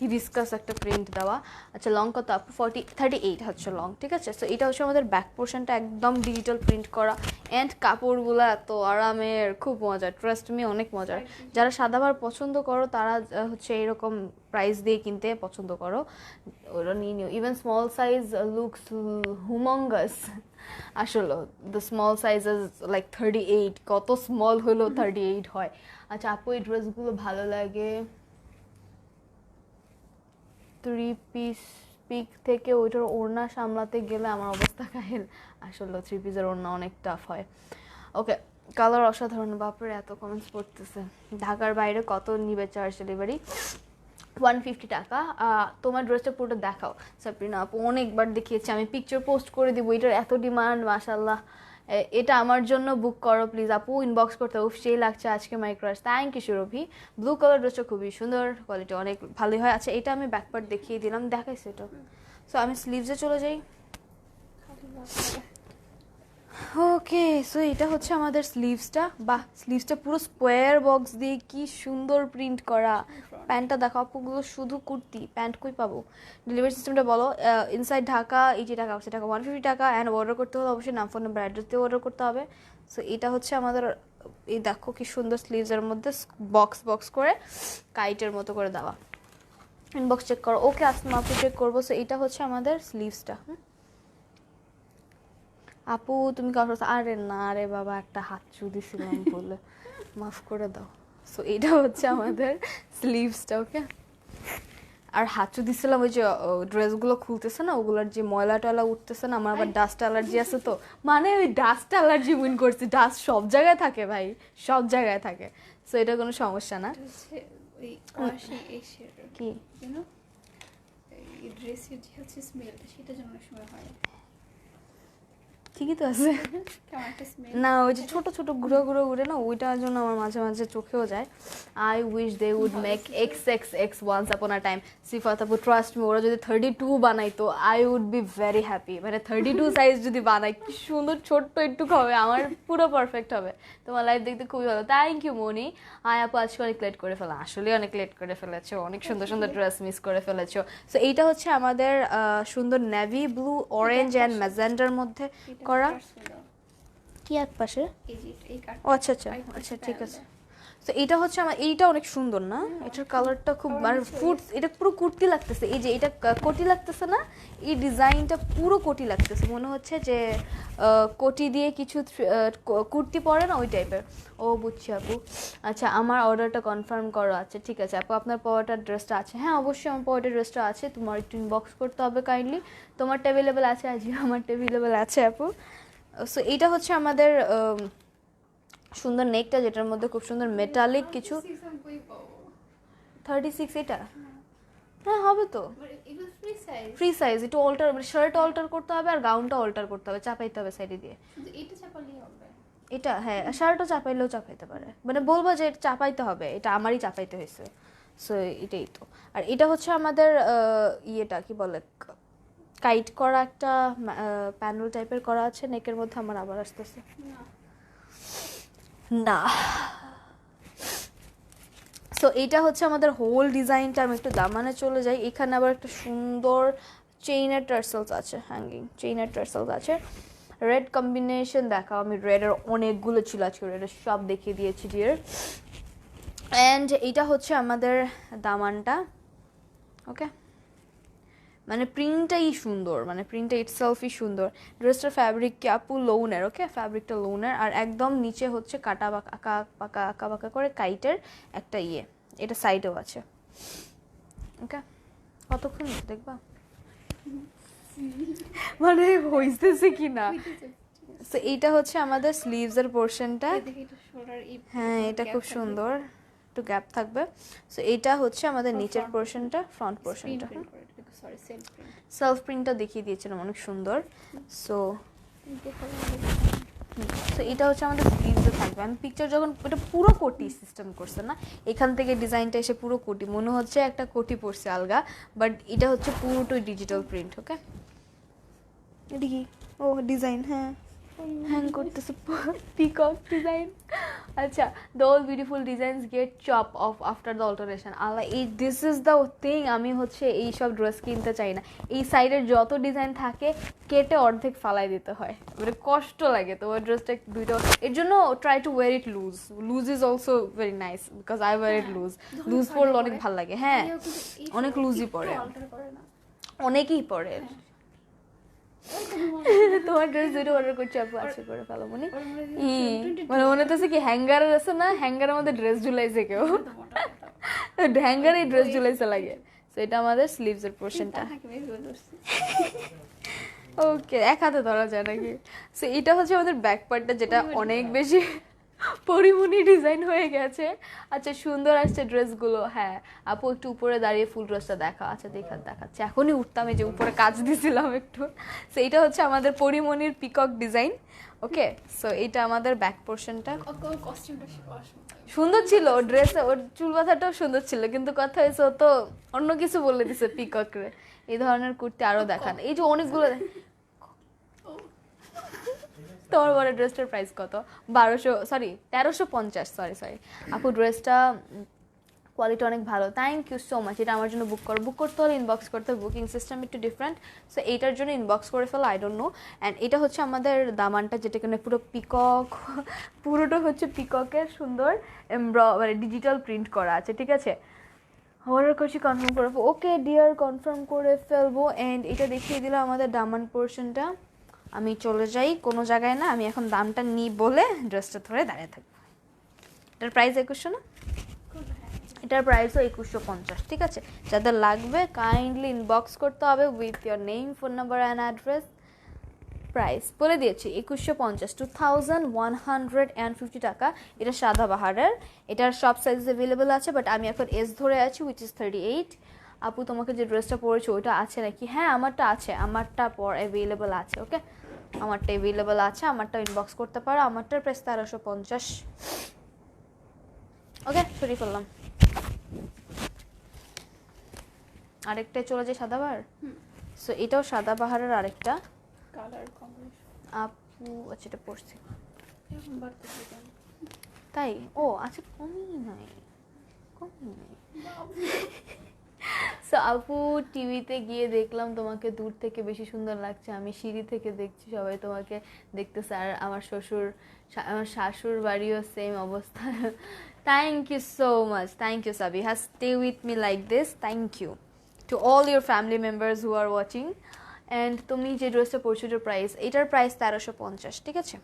হিবিস্কাস একটা প্রিন্ট দেওয়া আচ্ছা লং কত আপু 38 হচ্ছে লং ঠিক আছে সো এটা হচ্ছে আমাদের ব্যাক পোর্শনটা একদম ডিজিটাল প্রিন্ট করা অ্যান্ড কাপড়গুলো এত আরামের খুব মজার ট্রাস্ট মি অনেক মজার যারা সাদাবার পছন্দ করো তারা হচ্ছে এরকম প্রাইস দিয়ে কিনতে পছন্দ করো ওরা নিয়ে নিও ইভেন স্মল সাইজ লুকস হুমঙ্গাস আসলে the small size is like 38 কত স্মল হলো 38 হয় আচ্ছা আপু এই ড্রেসগুলো ভালো লাগে 3 পিস পিক থেকে ওইটার ওড়না সামলাতে গেলে আমার অবস্থা কাহিল আসলে 3 পিসের ওড়না অনেক টাফ হয় ওকে কালার অসাধারণ বাপরে এত কমেন্টস পড়তেছে ঢাকার বাইরে কত নিবে চার্জ ডেলিভারি 150 টাকা তোমার ড্রেসটা পুরোটা দেখাও সাবরিনা আপু অনেকবার দেখিয়েছি আমি পিকচার পোস্ট করে দিব এটার এত ডিমান্ড মাশাআল্লাহ এটা আমার জন্য বুক করো প্লিজ আপু ইনবক্স করতে উফ সেই লাগছে আজকে my crush thank you Surovi blue colour ড্রেসটা খুবই সুন্দর কোয়ালিটি অনেক ভালোই হয় আচ্ছা এটা আমি ব্যাকপার্ট দেখিয়ে দিলাম দেখাইছি এটা সো আমি স্লিভসে চলে যাই ওকে সো এটা হচ্ছে আমাদের স্লিভসটা বাহ স্লিভসটা পুরো স্কোয়ার বক্স দিয়ে কি সুন্দর প্রিন্ট করা প্যান্টটা দেখো আপুগুলো শুধু কুর্তি প্যান্ট কই পাবো ডেলিভারি সিস্টেমটা বলো ইনসাইড ঢাকা 80 টাকা আউটসাইড ঢাকা 150 টাকা অ্যান্ড অর্ডার করতে হলে অবশ্যই নাম ফোন নাম্বার অ্যাড্রেস দিয়ে অর্ডার করতে হবে সো এটা হচ্ছে আমাদের এই দেখো কি সুন্দর স্লিভসের মধ্যে বক্স করে কাইটের মতো করে দেওয়া ইনবক্স চেক করো ওকে আসমা আপু চেক করবো সো এটা হচ্ছে আমাদের স্লিভসটা আপু তুমি কারো আরে না রে বাবা একটা হাত চু দিছিলাম বলে মাফ করে দাও সো এটা হচ্ছে আমাদের স্লিভসটা ওকে আর হাঁচু দিছিলাম ওই যে ড্রেসগুলো খুলতেছে না ওগুলোর যে ময়লা টয়লা উঠতেছে না আমার আবার ডাস্ট অ্যালার্জি আছে তো মানে ওই ডাস্ট অ্যালার্জি উইন করছি ডাস্ট সব জায়গায় থাকে ভাই সব জায়গায় থাকে সো এটা কোনো সমস্যা না কি ড্রেসের যে হচ্ছে স্মেলটা সেটা যেন অনেক সময় হয় ঠিকই তো আছে। কেমন একটা স্মেল। না ওই যে ছোট ছোট গুঁড়ো গুঁড়ো উড়ে না, ওইটার জন্য আমার মাঝে মাঝে চোখেও যায়। I wish they would make XXX once upon a time. সিফাত আপু ট্রাস্ট মি, ওরা যদি 32 বানাইতো I would be very happy. মানে 32 সাইজ যদি বানাই, কি সুন্দর ছোট্ট একটু হবে, আমার পুরো পারফেক্ট হবে। তোমার লাইফ দেখতে খুবই ভালো। থ্যাংক ইউ মনি। আপু আজকে অনেক লেট করে ফেলা, আসলে অনেক লেট করে ফেলেছো, অনেক সুন্দর সুন্দর ড্রেস মিস করে ফেলেছো। সো এইটা হচ্ছে আমাদের সুন্দর নেভি ব্লু, অরেঞ্জ অ্যান্ড ম্যাজেন্ডার মধ্যে এটা করা। কাটস দাও। কি এক পাশে? এই যে এই কাট। ও আচ্ছা আচ্ছা আচ্ছা, ঠিক আছে। তো এটা হচ্ছে আমার, এইটা অনেক সুন্দর না, এটার কালারটা খুব আবার মানে নিচে ফুড, এটা পুরো কুর্তি লাগতেছে। এই যে এটা কোটি লাগতেছে না, এই ডিজাইনটা পুরো কোটি লাগতেছে, মনে হচ্ছে যে কোটি দিয়ে কিছু কুর্তি পরে না, ওই টাইপের। ও বুঝছি আপু। আচ্ছা আমার অর্ডারটা কনফার্ম করো। আচ্ছা ঠিক আছে আপু, আপনার পাওয়াটার ড্রেসটা আছে? হ্যাঁ অবশ্যই আমার পাওয়াটার ড্রেসটা আছে, তোমার একটু ইনবক্স করতে হবে কাইন্ডলি। তোমার অ্যাভেলেবেল আছে আজকে, আমার অ্যাভেলেবেল আছে আপু। সো এইটা হচ্ছে আমাদের সুন্দর নেকটা, যেটার মধ্যে খুব সুন্দর মেটালিক কিছু। 36 এটা? হ্যাঁ হবে তো, এগুলো ফ্রি সাইজ। Free size. একটু অল্টার, মানে শার্ট অল্টার করতে হবে আর গাউনটা অল্টার করতে হবে, চাপাইতে হবে সাইডে দিয়ে। শুধু এটা চাপালেই হবে। এটা হ্যাঁ, শার্টও চাপাইলেও চাপাইতে পারে, মানে বলবো যে এটা চাপাইতে হবে, এটা আমারই চাপাইতে হয়েছে। সো এটাই তো। আর এটা হচ্ছে আমাদের ইয়েটা কি বলে, কাইট করা একটা প্যানেল টাইপের করা আছে নেকের মধ্যে। আমার আবার আসতেছে না না। সো এইটা হচ্ছে আমাদের হোল ডিজাইনটা। আমি একটু দামানে চলে যাই, এখানে আবার একটা সুন্দর চেইনের টার্সেলস আছে, হ্যাঙ্গিং চেইনের টার্সেলস আছে। রেড কম্বিনেশন দেখাও, আমি রেডের অনেকগুলো ছিল আজকে, রেডের সব দেখিয়ে দিয়েছি ডিয়ার। অ্যান্ড এইটা হচ্ছে আমাদের দামানটা। ওকে, মানে প্রিন্টটাই সুন্দর, মানে প্রিন্টটা ইটসেলফই সুন্দর। ড্রেসটার ফ্যাব্রিক কি আপু? লোনের। ওকে, ফ্যাব্রিকটা লোনের। আর একদম নিচে হচ্ছে কাটা বাঁকা আঁকা বাঁকা করে কাইটের একটা ইয়ে, এটা সাইডেও আছে। ওকে, কতক্ষণ দেখবা মানে হইতেছে কি না। সো এইটা হচ্ছে আমাদের স্লিভসের পোর্শনটা। দেখি এটা শোল্ডার এই। হ্যাঁ এটা খুব সুন্দর, একটু গ্যাপ থাকবে। সো এইটা হচ্ছে আমাদের নিচের পোর্শনটা, ফ্রন্ট পোর্শনটা। Sorry self print. সেলফ প্রিন্টটা দেখিয়ে দিয়েছিলাম, অনেক সুন্দর। সো সো এটা হচ্ছে আমাদের স্লিভসে থাকবে। আমি পিকচার যখন, এটা পুরো কোটি সিস্টেম করছে না, এখান থেকে ডিজাইনটা এসে পুরো কোটি, মনে হচ্ছে একটা কোটি পড়ছে আলগা, বাট এটা হচ্ছে পুরোটাই ডিজিটাল প্রিন্ট। ওকে, এটা কি? ও ডিজাইন, হ্যাঁ হ্যাং করতেছে, পিকক ডিজাইন। আচ্ছা, the all beautiful designs get chop off after the alteration. Allah, এই দিস ইজ দ্য থিং, আমি হচ্ছে এই সব ড্রেস কিনতে চাই না। এই সাইডের যত ডিজাইন থাকে কেটে অর্ধেক ফালাই দিতে হয়, মানে কষ্ট লাগে। তো ওই ড্রেসটা দুইটা, এর জন্য try to wear it loose. Loose is also very nice, because I wear it loose. Loose পরলে অনেক ভালো লাগে। হ্যাঁ অনেক লুজই পরে, অনেকেই পরে। তোমার ড্রেস দুটো অর্ডার করছি আপু, আজকে করে ফেলো মনি। মানে মনে হচ্ছে কি হ্যাঙ্গার আছে না, হ্যাঙ্গারের মধ্যে ড্রেস ঝুলাইছে কেউ, হ্যাঙ্গারে ড্রেস ঝুলাইছে লাগে। তো এটা আমাদের স্লিভসের পোর্শনটা। ওকে, এক হাতে ধরা যায় নাকি? সো এটা হচ্ছে আমাদের ব্যাক পার্টটা, যেটা অনেক বেশি পরিমণি ডিজাইন হয়ে গেছে। আচ্ছা সুন্দর আসছে ড্রেসগুলো। হ্যাঁ আপু একটু উপরে দাঁড়িয়ে ফুল ড্রেসটা দেখা। আচ্ছা দেখাচ্ছি, এখনই উঠতাম, এই যে উপরে কাজ দিছিলাম একটু। সো এইটা হচ্ছে আমাদের পরিমণির পিকক ডিজাইন। ওকে, সো এইটা আমাদের ব্যাক পোর্শনটা। সুন্দর ছিল ড্রেস, ওর চুল বাঁধাটাও সুন্দর ছিল, কিন্তু কথা হয়েছে ও তো অন্য কিছু বলে দিছে পিককরে। এই ধরনের কুর্তি আরো দেখান, এই যে অনেকগুলো। তোমার বড় ড্রেসটার প্রাইস কত? 1350। সরি আপু, ড্রেসটা কোয়ালিটি অনেক ভালো, থ্যাংক ইউ সো মাচ। এটা আমার জন্য বুক করতে হলে ইনবক্স করতে হবে, বুকিং সিস্টেম একটু ডিফারেন্ট। সো এইটার জন্য ইনবক্স করে ফেলো, আই ডোন্ট নো। অ্যান্ড এটা হচ্ছে আমাদের দামানটা, যেটা কিনা পুরো পিকক, পুরোটা হচ্ছে পিককের সুন্দর মানে ডিজিটাল প্রিন্ট করা আছে। ঠিক আছে, অর্ডার করছি, কনফার্ম করে ফেলবো। ওকে ডিয়ার, কনফার্ম করে ফেলবো। অ্যান্ড এটা দেখিয়ে দিলাম আমাদের দামান পোর্শনটা। আমি চলে যাই কোনো জায়গায় না, আমি এখন দামটা নিই বলে ড্রেসটা ধরে দাঁড়িয়ে থাকবো। এটার প্রাইস 2100 না? এটার প্রাইসও 2150। ঠিক আছে, যাদের লাগবে কাইন্ডলি ইনবক্স করতে হবে with your name, phone number and address. Price বলে দিয়েছি 2150, 2150 টাকা। এটা সাদা বাহারের, এটার সব সাইজ অ্যাভেলেবেল আছে, বাট আমি এখন এস ধরে আছি, উইচ ইজ 38। আপু তোমাকে যে ড্রেসটা পরেছো ওইটা আছে নাকি? হ্যাঁ আমারটা আছে, আমারটা অ্যাভেলেবেল আছে। ওকে, আমারটা অ্যাভেলেবল আছে, আমারটা ইনবক্স করতে পারো। আমারটার প্রাইস 1350। ওকে, সরি করলাম। আরেকটাই চলে যায় সাদাবাহার। সো এটাও সাদাবাহারের আরেকটা কালার কম্বিনেশন। আপু, আচ্ছা এটা পড়ছি এরকম বাড়তেছে কেন? তাই? ও আচ্ছা, কমই নাই। সো আপু, টিভিতে গিয়ে দেখলাম তোমাকে দূর থেকে বেশি সুন্দর লাগছে, আমি সিঁড়ি থেকে দেখছি, সবাই তোমাকে দেখতেছে। আর আমার শাশুর বাড়িও সেম অবস্থা। Thank you so much, thank you Sabiha, stay with me like this. Thank you to all your family members who are watching. And তুমি যে ড্রেসটা পরছো, এটার প্রাইস 1350, ঠিক আছে?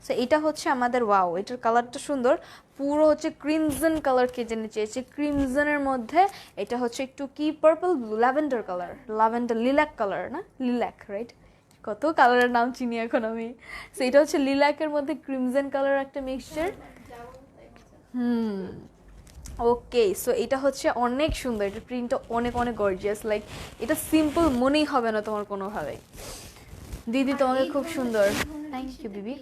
সো এটা হচ্ছে আমাদের, ওয়াও, এটার কালারটা সুন্দর, পুরো হচ্ছে ক্রিমজন কালার কে জেনে চেয়েছে। ক্রিমজনের মধ্যে এটা হচ্ছে একটু কি purple blue, lavender colour, লিল্যাক colour, না লিল্যাক, রাইট? কত কালারের নাম চিনি এখন আমি। সো এটা হচ্ছে লিল্যাকের মধ্যে ক্রিমজন কালার একটা মিক্সচার। ওকে, সো এটা হচ্ছে অনেক সুন্দর, এটা প্রিন্টটা অনেক অনেক গর্জিয়াস, লাইক এটা সিম্পল মনেই হবে না তোমার কোনোভাবে। দিদি তোমাকে খুব সুন্দর। থ্যাংক ইউ বিবি।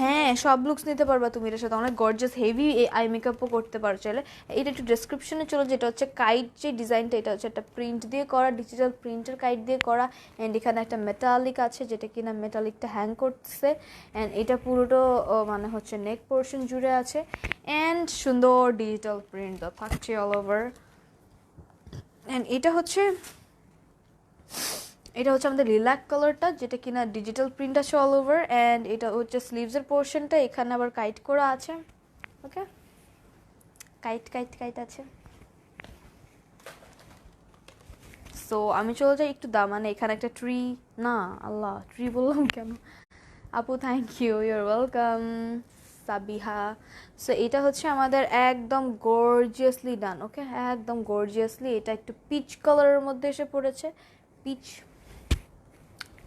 হ্যাঁ, সব লুকস নিতে পারবা তুমি এটার সাথে, অনেক গর্জিয়াস হেভি আই মেকআপও করতে পারো চাইলে। এটা একটু ডেসক্রিপশনে চলো, যেটা হচ্ছে কাইট যে ডিজাইনটা, এটা হচ্ছে একটা প্রিন্ট দিয়ে করা, ডিজিটাল প্রিন্টের কাইট দিয়ে করা। অ্যান্ড এখানে একটা মেটালিক আছে, যেটা কিনা মেটালিকটা হ্যাং করতেছে। অ্যান্ড এটা পুরোটা মানে হচ্ছে নেক পোর্শন জুড়ে আছে। অ্যান্ড সুন্দর ডিজিটাল প্রিন্ট থাকছে অল ওভার। অ্যান্ড এটা হচ্ছে আমাদের লিলাক কালারটা, যেটা কিনা ডিজিটাল প্রিন্ট আছে অল ওভার। অ্যান্ড এটা হচ্ছে স্লিভসের পোর্শনটা, এখানে আবার কাইট করা আছে। ওকে, কাইট আছে। সো আমি চলে যাই একটু দামানে। এখানে একটা ট্রি, না আল্লাহ, ট্রি বললাম কেন? আপু thank you, your welcome Sabiha. So এটা হচ্ছে আমাদের একদম গর্জিয়াসলি ডান। ওকে, একদম গর্জিয়াসলি। এটা একটু পিচ কালারের মধ্যে এসে পড়েছে, পিচ।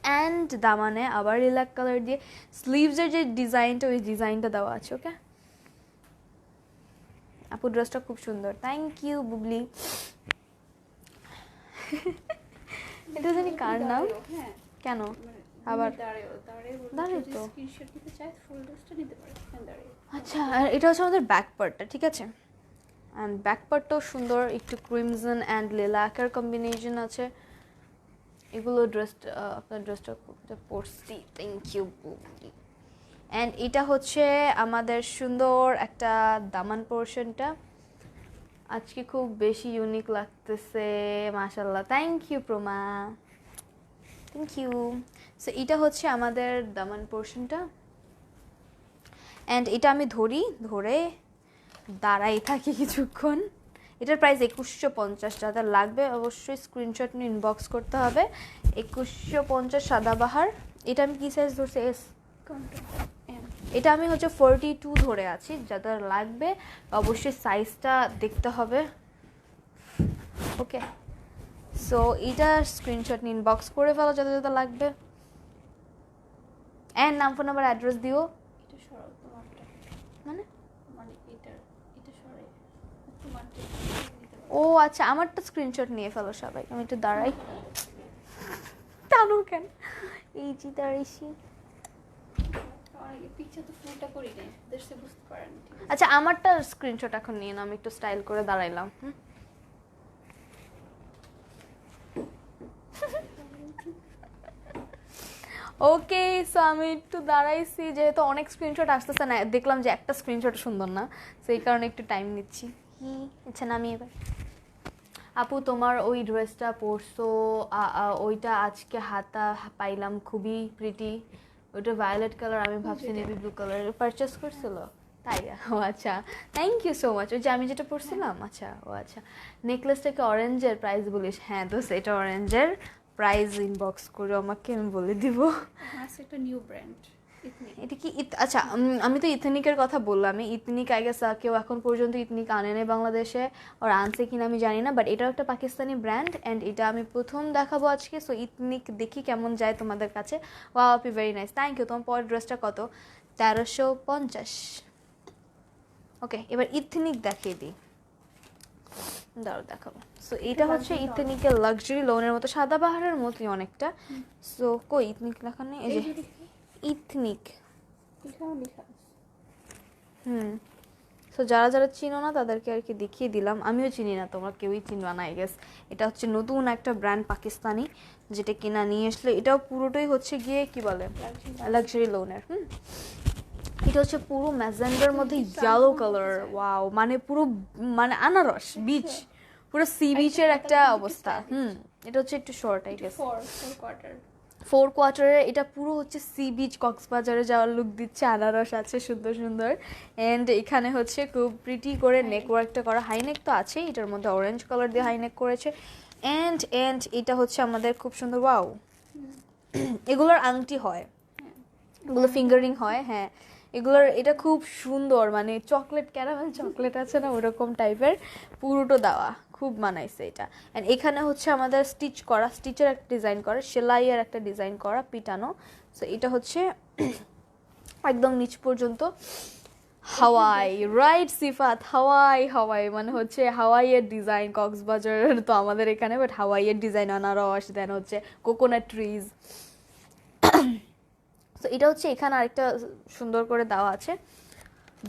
অ্যান্ড দামানে আবার লিলাক কালার দিয়ে স্লিভসের যে ডিজাইনটা, ওই ডিজাইনটা দেওয়া আছে। ওকে আপু, ড্রেসটা খুব সুন্দর। Thank you Bubly. এটা জানি কার নাম, কেন আবার দাঁড়িয়ে তো? আচ্ছা, আর এটা হচ্ছে আমাদের ব্যাক পার্টটা, ঠিক আছে? অ্যান্ড ব্যাক পার্টটাও সুন্দর, একটু ক্রিমজন অ্যান্ড লিলাকের কম্বিনেশন আছে। এগুলো ড্রেসটা, আপনার ড্রেসটা পরছি, থ্যাংক ইউ বুবলি। অ্যান্ড এটা হচ্ছে আমাদের সুন্দর একটা দামান পোর্শনটা, আজকে খুব বেশি ইউনিক লাগতেছে, মাশাল্লাহ। Thank you Proma, thank you. So এটা হচ্ছে আমাদের দামান পোর্শনটা। অ্যান্ড এটা আমি ধরে দাঁড়াই থাকি কিছুক্ষণ। এটার প্রাইস 2150, যাদের লাগবে অবশ্যই স্ক্রিনশট নিয়ে ইনবক্স করতে হবে। 2150 সাদাবাহার। এটা আমি কি সাইজ ধরছি? এস। এটা আমি হচ্ছে 42 ধরে আছি, যাদের লাগবে অবশ্যই সাইজটা দেখতে হবে। ওকে, সো এটা স্ক্রিনশট নিয়ে ইনবক্স করে ফেলো যাদের যাদের লাগবে। অ্যান্ড নাম, ফোন নাম্বার, অ্যাড্রেস দিও। মানে ও আচ্ছা, আমারটা স্ক্রিনশট নিয়ে ফেলো সবাই। আমি একটু দাঁড়াই, টানো কেন? এই যে দাঁড়াইছি। আচ্ছা, আমারটা স্ক্রিনশট এখন নিয়ে নাও, আমি একটু স্টাইল করে দাঁড়াইলাম। ওকে, সো আমি একটু দাঁড়াইছি, যেহেতু অনেক স্ক্রিনশট আসতেছে না, দেখলাম যে একটা স্ক্রিনশট সুন্দর না, সেই কারণে একটু টাইম নিচ্ছি। আচ্ছা, নামি এবার। আপু, তোমার ওই ড্রেসটা পরছো, ওইটা আজকে হাতা পাইলাম, খুবই প্রিটি। ওইটা ভায়োলেট কালার, আমি ভাবছি নেভি ব্লু কালার পারচেস করছিল, তাই? ও আচ্ছা, থ্যাংক ইউ সো মাচ। ওই যে আমি যেটা পরছিলাম, আচ্ছা ও আচ্ছা। নেকলেসটাকে অরেঞ্জের, প্রাইস বলিস? হ্যাঁ তো সেটা অরেঞ্জের, প্রাইস ইনবক্স করে আমাকে, আমি বলে দিব। একটা নিউ ব্র্যান্ড, এটা কি আচ্ছা, আমি তো ইথনিকের কথা বললাম। ইথনিক আই গেস কেউ এখন পর্যন্ত ইথনিক আনে নেই বাংলাদেশে, আর আনছে কিনা আমি জানি না, বাট এটাও একটা পাকিস্তানি ব্র্যান্ড। অ্যান্ড এটা আমি প্রথম দেখাবো আজকে। সো ইথনিক দেখি কেমন যায় তোমাদের কাছে। Wow Api, very nice, thank you. তোমার পরের ড্রেসটা কত? 1350। ওকে, এবার ইথনিক দেখিয়ে দিই, দাঁড়াও দেখাবো। সো এটা হচ্ছে ইথনিকের লাক্সারি লোনের মতো, সাদাবাহারের মতোই অনেকটা। সো কই ইথনিক লেখা নেই, এই যে ইথনিক। সো যারা যারা চিনো না তাদেরকে আর কি দেখিয়ে দিলাম, আমিও চিনি না, তোমরা কেউই চিনবা না আই গেস। এটা হচ্ছে নতুন একটা ব্র্যান্ড পাকিস্তানি, যেটা কিনা নিয়ে আসলে, এটাও পুরোটাই হচ্ছে গিয়ে কি বলে লাক্সারি লোনের। এটা হচ্ছে পুরো ম্যাজেন্ডার মধ্যে ইয়েলো কালার, ওয়াও, মানে পুরো মানে আনারস বিচ, পুরো সি বিচের একটা অবস্থা। এটা হচ্ছে একটু শর্ট আই গেস, 4 কোয়ার্টারের। এটা পুরো হচ্ছে সি বিচ, কক্সবাজারে যাওয়ার লুক দিচ্ছে, আনারস আছে সুন্দর সুন্দর। অ্যান্ড এখানে হচ্ছে খুব প্রিটি করে নেকওয়ার্কটা করা, হাইনেক তো আছেই, এটার মধ্যে অরেঞ্জ কালার দিয়ে হাইনেক করেছে। অ্যান্ড এটা হচ্ছে আমাদের খুব সুন্দর, ওয়াও, এগুলোর আংটি হয়, এগুলো ফিঙ্গারিং হয়, হ্যাঁ এগুলোর, এটা খুব সুন্দর, মানে চকলেট ক্যারামেল চকলেট আছে না ওরকম টাইপের পুরোটা দেওয়া, খুব মানাইছে এটা। অ্যান্ড এখানে হচ্ছে আমাদের স্টিচ করা, স্টিচের একটা ডিজাইন করা, সেলাইয়ের একটা ডিজাইন করা পিটানো। সো এটা হচ্ছে একদম নিচ পর্যন্ত হাওয়াই, রাইট সিফাত, হাওয়াই, হাওয়াই মানে হচ্ছে হাওয়াইয়ের ডিজাইন, কক্সবাজারের তো আমাদের এখানে, বাট হাওয়াইয়ের ডিজাইন, আনারস, দেন হচ্ছে কোকোনাট ট্রিজ। তো এটা হচ্ছে এখানে আরেকটা সুন্দর করে দেওয়া আছে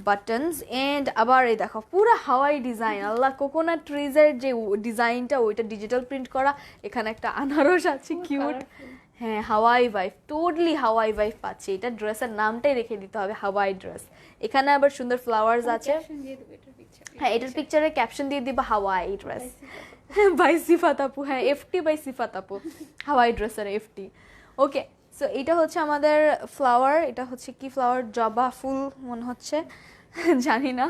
বাটনস। এন্ড আবার এই দেখো পুরো হাওয়াই ডিজাইন, আল্লাহ, কোকোনাট ট্রিজের যে ডিজাইনটা ওইটা ডিজিটাল প্রিন্ট করা, এখানে একটা আনারস আছে কিউট, হ্যাঁ হাওয়াই ভাইব, টোটালি হাওয়াই ভাইব পাচ্ছে। এটা ড্রেসের নামটাই রেখে দিতে হবে হাওয়াই ড্রেস। এখানে আবার সুন্দর ফ্লাওয়ার্স আছে, হ্যাঁ এটার পিকচারে ক্যাপশন দিয়ে দিবা হাওয়াই ড্রেস বাই সিফাত আপু, হ্যাঁ এফটি বাই সিফাত আপু, হাওয়াই ড্রেসের এফটি। ওকে, সো এটা হচ্ছে আমাদের ফ্লাওয়ার, এটা হচ্ছে কি ফ্লাওয়ার, জবা ফুল মনে হচ্ছে, জানি না।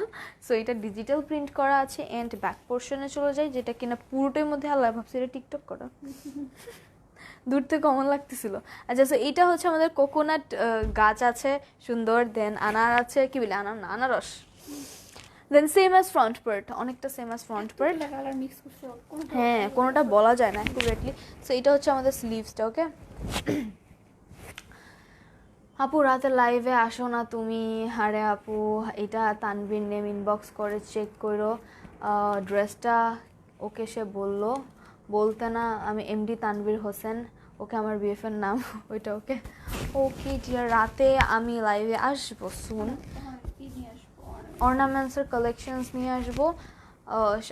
সো এটা ডিজিটাল প্রিন্ট করা আছে। এন্ড ব্যাক পোর্শনে চলে যায়, যেটা কিনা পুরোটার মধ্যে, আল্লাহ ভাবছি এটা টিকটক করা, দূর থেকে কমন লাগতেছিল। আচ্ছা, সো এটা হচ্ছে আমাদের কোকোনাট গাছ আছে সুন্দর, দেন আনার আছে, কি বলে আনার না আনারস, দেন সেম অ্যাজ ফ্রন্ট পার্ট, অনেকটা সেম অ্যাজ ফ্রন্ট পার্ট, হ্যাঁ কোনোটা বলা যায় না অ্যাকুরেটলি। সো এটা হচ্ছে আমাদের স্লিভসটা। ওকে আপু, রাতে লাইভে আসো না তুমি? আরে আপু, এটা তানভীর নেম, ইনবক্স করে চেক করো ড্রেসটা, ওকে সে বললো বলতে না, আমি এমডি তানভীর হোসেন, ওকে আমার বিএফের নাম ওইটা। ওকে ওকে ডিয়ার, রাতে আমি লাইভে আসবো সুন, অর্নামেন্টসের কালেকশনস নিয়ে আসবো,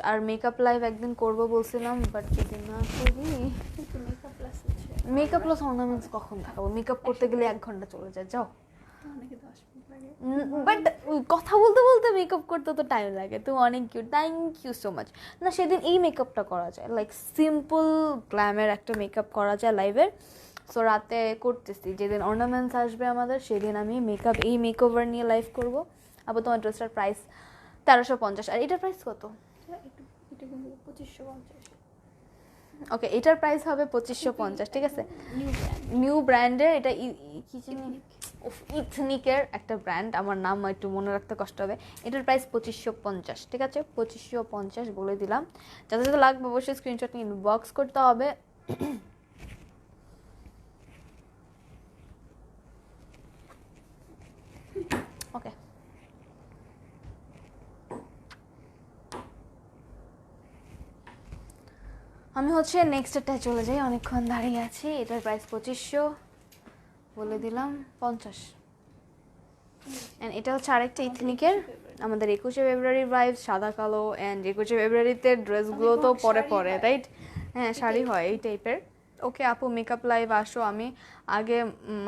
আর মেকআপ লাইভ একদিন করবো বলছিলাম, বাট যদি না করি, মেকআপ প্লাস অর্নামেন্টস কখন দেখাবো? মেকআপ করতে গেলে 1 ঘন্টা চলে যায়, যাও। বাট কথা বলতে বলতে মেকআপ করতে তো টাইম লাগে। তুমি অনেক cute, thank you so much. না সেদিন এই মেকআপটা করা যায়, লাইক সিম্পল গ্ল্যামের একটা মেকআপ করা যায় লাইভের। সো রাতে করতেছি, যেদিন অর্নামেন্টস আসবে আমাদের সেদিন আমি মেকআপ, এই মেকওভার নিয়ে লাইভ করবো। আবার তোমার ড্রেসটার প্রাইস 1350, আর এটার প্রাইস কত? ওকে, এটার প্রাইস হবে 2550, ঠিক আছে। নিউ ব্র্যান্ডের এটা, কি জানি, ইথনিকের একটা ব্র্যান্ড, আমার নাম একটু মনে রাখতে কষ্ট হবে। এটার প্রাইস 2550, ঠিক আছে, 2550 বলে দিলাম। যাতে যাতে লাগবে অবশ্যই স্ক্রিনশট নিয়ে ইনবক্স করতে হবে। ওকে, আমি হচ্ছে নেক্সটটায় চলে যাই, অনেকক্ষণ দাঁড়িয়ে আছি। এটার প্রাইস 2500 বলে দিলাম, 50। অ্যান্ড এটা হচ্ছে আরেকটা ইথনিকের, আমাদের 21শে ফেব্রুয়ারি ভাইব, সাদা কালো। অ্যান্ড 21শে ফেব্রুয়ারিতে ড্রেসগুলো তো পরে পরে, রাইট, হ্যাঁ শাড়ি হয় এই টাইপের। ওকে আপু, মেকআপ লাইভ আসো। আমি আগে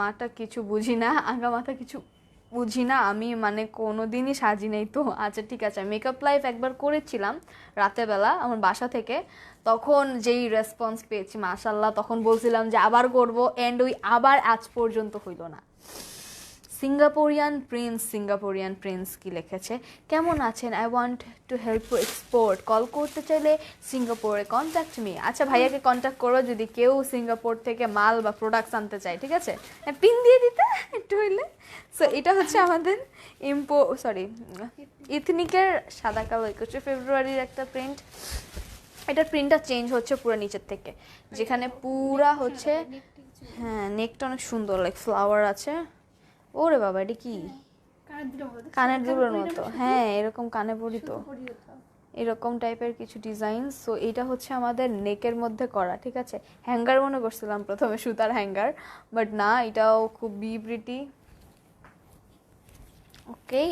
মাটা কিছু বুঝি না, আগা মাথা কিছু বুঝি না আমি, মানে কোনো দিনই সাজি নেই তো। আচ্ছা ঠিক আছে, মেকআপ লাইভ একবার করেছিলাম রাতেরবেলা আমার বাসা থেকে, তখন যেই রেসপন্স পেয়েছি মাশাল্লাহ, তখন বলছিলাম যে আবার করব, অ্যান্ড ওই আবার আজ পর্যন্ত হইল না। সিঙ্গাপুরিয়ান প্রিন্স কি লিখেছে, কেমন আছেন, I want to help to export, call করতে চাইলে সিঙ্গাপুরে কন্ট্যাক্ট মি। আচ্ছা ভাইয়াকে কন্ট্যাক্ট করো যদি কেউ সিঙ্গাপুর থেকে মাল বা প্রোডাক্টস আনতে চায়, ঠিক আছে, পিন দিয়ে দিতে একটু হইলে। সো এটা হচ্ছে আমাদের ইথনিকের সাদা কালো 21শে ফেব্রুয়ারির একটা প্রিন্ট। এটার প্রিন্টটা চেঞ্জ হচ্ছে পুরো নিচের থেকে, যেখানে পুরা হচ্ছে, হ্যাঁ নেকটা অনেক সুন্দর, লাইক ফ্লাওয়ার আছে। ওরে বাবা, এটা কি কানের দুলের মতো, হ্যাঁ এরকম কানে পরি তো, এরকম টাইপের কিছু ডিজাইন। সো এটা হচ্ছে আমাদের নেকের মধ্যে করা, ঠিক আছে। হ্যাঙ্গার মনে করছিলাম প্রথমে, সুতার হ্যাঙ্গার, বাট না, এটাও খুব প্রিটি। ওকে,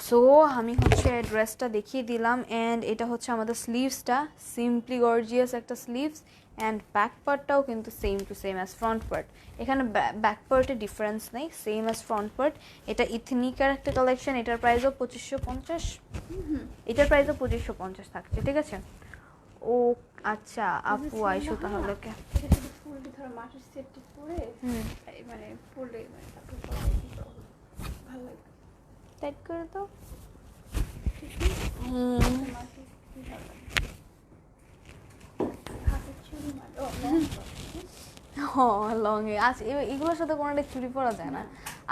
সো আমি হচ্ছে ড্রেসটা দেখিয়ে দিলাম। অ্যান্ড এটা হচ্ছে আমাদের স্লিভসটা, সিম্পলি গর্জিয়াস একটা স্লিভস। অ্যান্ড ব্যাক পার্টটাও কিন্তু same to same as front part, এখানে ব্যাক পার্টে ডিফারেন্স নেই, সেম অ্যাজ ফ্রন্ট পার্ট। এটা ইথনিকার একটা কালেকশন, এটার প্রাইসও 2550, এটার প্রাইসও 2550 থাকছে, ঠিক আছে। ও আচ্ছা আপু আইসো তাহলে। ওকে, এটা শুধু ফুল দিয়ে ধরো মাটির সেটটি পরে মানে ফুলে মানে তারপর ভালো লাগে। টাইট করে দাও। মাটির কি ভালো লাগে। হাতের চুড়ি মানে হ্যাঁ লংয়ে আজ এগুলোর সাথে কোনোটা চুড়ি পরা যায় না।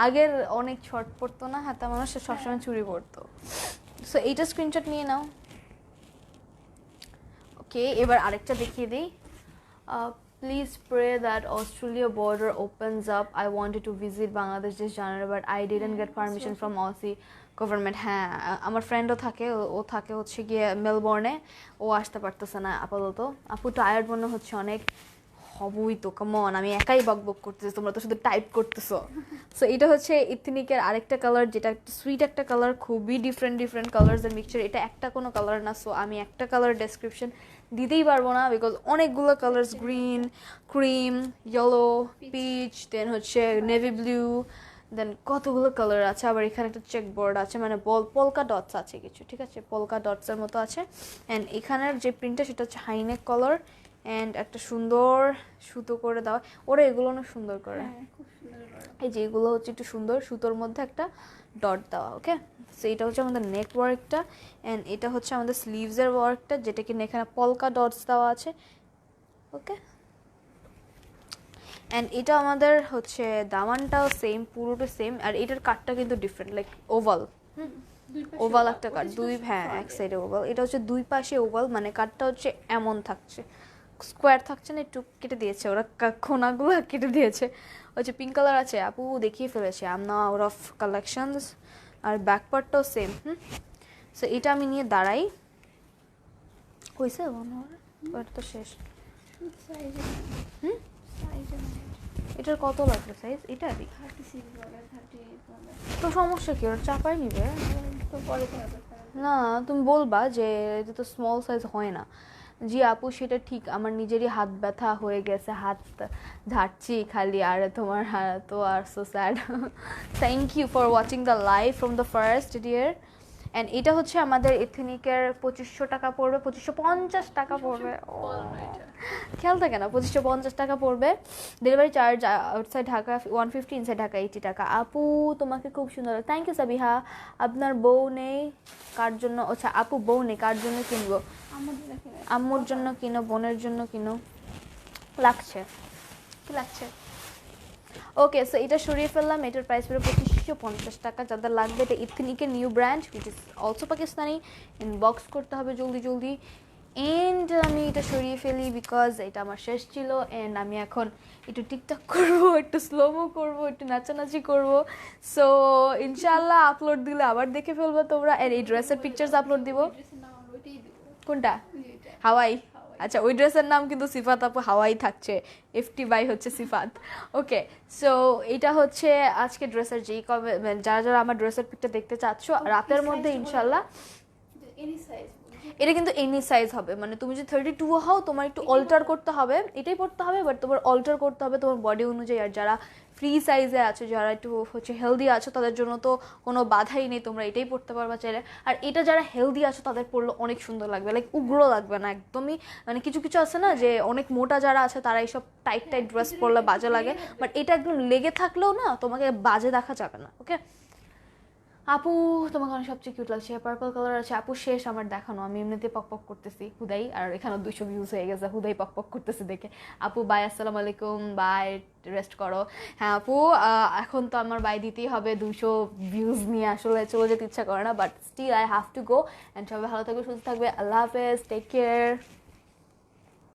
আগের অনেক শর্ট পরতো না, হাতে মানুষ সবসময় চুড়ি পরতো। সো এইটা স্ক্রিনশট নিয়ে নাও। ওকে, এবার আরেকটা দেখিয়ে দিই। Please pray that Australia border opens up, I wanted to visit Bangladesh this January but I didn't get permission from Aussie government. হ্যাঁ, আমার ফ্রেন্ডও থাকে, ও থাকে হচ্ছে গিয়ে মেলবোর্নে, ও আসতে পারতেছে না আপাতত। আপু টায়ার্ড মনে হচ্ছে অনেক। হবই তো, কেমন আমি একাই বকবক করতেছি, তোমরা তো শুধু টাইপ করতেছো। সো এটা হচ্ছে ইথনিকের আরেকটা কালার, যেটা একটা সুইট একটা কালার, খুবই ডিফারেন্ট ডিফারেন্ট কালার্সের মিক্সচার। এটা একটা কোনো কালার না, সো আমি একটা কালার ডেসক্রিপশন দিতেই পারবো না, বিকজ অনেকগুলো colours, green, cream, yellow, peach, then হচ্ছে নেভি ব্লু, দেন কতগুলো কালার আছে। আবার এখানে একটা চেক বোর্ড আছে, মানে পলকা ডটস আছে কিছু, ঠিক আছে, পলকা ডটসের মতো আছে। অ্যান্ড এখানের যে প্রিন্টটা সেটা হচ্ছে হাইনেক কালার। অ্যান্ড একটা সুন্দর সুতো করে দেওয়া, ওরা এগুলো অনেক সুন্দর করে, এই যে এগুলো হচ্ছে একটু সুন্দর সুতোর মধ্যে একটা ডট দেওয়া। ওকে, সো এটা হচ্ছে আমাদের নেক ওয়ার্কটা। অ্যান্ড এটা হচ্ছে আমাদের স্লিভসের ওয়ার্কটা, যেটা কিনা এখানে পলকা ডটস দেওয়া আছে। ওকে, অ্যান্ড এটা আমাদের হচ্ছে দামানটাও সেম, পুরোটা সেম। আর এটার কাটটা কিন্তু ডিফারেন্ট, লাইক ওভাল, ওভাল একটা কাট, হ্যাঁ এক সাইডে ওভাল। এটা হচ্ছে দুই পাশে ওভাল, মানে কাটটা হচ্ছে এমন থাকছে, স্কোয়ার থাকছে না, একটু কেটে দিয়েছে ওরা, খোনাগুলো কেটে দিয়েছে। হচ্ছে পিঙ্ক কালার আছে, আপু দেখিয়ে ফেলেছে, আম না আউট অফ কালেকশনস। আর ব্যাক পার্টটাও সেম। সো এটা আমি নিয়ে দাঁড়াই, হয়েছে ওটা তো শেষ। এটার কত লাগবে সাইজ? এটা তো সমস্যা কি, ওরা চাপাই নিবে তো পরে না, তুমি বলবা যে এটা তো স্মল সাইজ হয় না। জি আপু সেটা ঠিক, আমার নিজেরই হাত ব্যথা হয়ে গেছে, হাত ঝাড়ছি খালি। আর তোমার তো আর so sad. Thank you for watching the live from the first dear. And এটা হচ্ছে আমাদের এথনিকের 2500 টাকা পড়বে, 2550 টাকা পড়বে, খেয়াল থাকে না, 2550 টাকা পড়বে। Delivery charge outside Dhaka 150, inside Dhaka 80 টাকা। আপু তোমাকে খুব সুন্দর, থ্যাংক ইউ সাবিহা। আপনার বউ নেই কার জন্য? আচ্ছা আপু বউ নেই কার জন্য কিনবো? আম্মুর জন্য কিনো, বোনের জন্য কিনো। লাগছে কি লাগছে? ওকে, সো এটা সরিয়ে ফেললাম, এটার প্রাইস পড়ে 2550 টাকা। যাদের লাগবে, এটা ইথনিকের new brand, which is also Pakistani. Inbox করতে হবে জলদি জলদি। এন্ড আমি এটা সরিয়ে ফেলি বিকজ এটা আমার শেষ ছিল। অ্যান্ড আমি এখন একটু টিকটক করবো, একটু স্লোমো করবো, একটু নাচানাচি করবো। সো ইনশাল্লাহ আপলোড দিলে আবার দেখে ফেলবো তোমরা। আর এই ড্রেসের পিকচার্স আপলোড দিব। কোনটা? হাওয়াই? আচ্ছা, ওই ড্রেসের নাম কিন্তু সিফাত আপু হাওয়াই থাকছে, এফটি বাই হচ্ছে সিফাত। ওকে, সো এটা হচ্ছে আজকে ড্রেসের যেই কবে যারা যারা আমার ড্রেসের পিকটা দেখতে চাচ্ছ রাতের মধ্যে ইনশাল্লাহ। এটা কিন্তু এনি সাইজ হবে, মানে তুমি যদি 32 হও তোমার একটু অল্টার করতে হবে, এটাই পড়তে হবে, বাট তোমার অল্টার করতে হবে তোমার বডি অনুযায়ী। আর যারা ফ্রি সাইজে আছো, যারা একটু হচ্ছে হেলদি আছো, তাদের জন্য তো কোনো বাধাই নেই, তোমরা এটাই পড়তে পারবা চাইলে। আর এটা যারা হেলদি আছো তাদের পরলে অনেক সুন্দর লাগবে, লাইক উগ্র লাগবে না একদমই। মানে কিছু কিছু আছে না যে অনেক মোটা যারা আছে তারা এইসব টাইট টাইট ড্রেস পরলে বাজে লাগে, বাট এটা একদম লেগে থাকলেও না তোমাকে বাজে দেখা যাবে না। ওকে আপু তোমাকে অনেক সবচেয়ে কিউট লাগছে, পার্পল কালার আছে। আপু শেষ আমার দেখানো, আমি এমনিতে পক পক করতেছি হুদাই, আর এখানে 200 ভিউজ হয়ে গেছে হুদাই পক পক করতেছে দেখে। আপু বাই, আসসালামু আলাইকুম, বাই, রেস্ট করো। হ্যাঁ আপু এখন তো আমার বাই দিতেই হবে, 200 ভিউজ নিয়ে আসলে চলে যেতে ইচ্ছা করে না, but still I have to go. And সবাই ভালো থাকবে, সুস্থ থাকবে, আল্লাহ হাফেজ, টেক কেয়ার।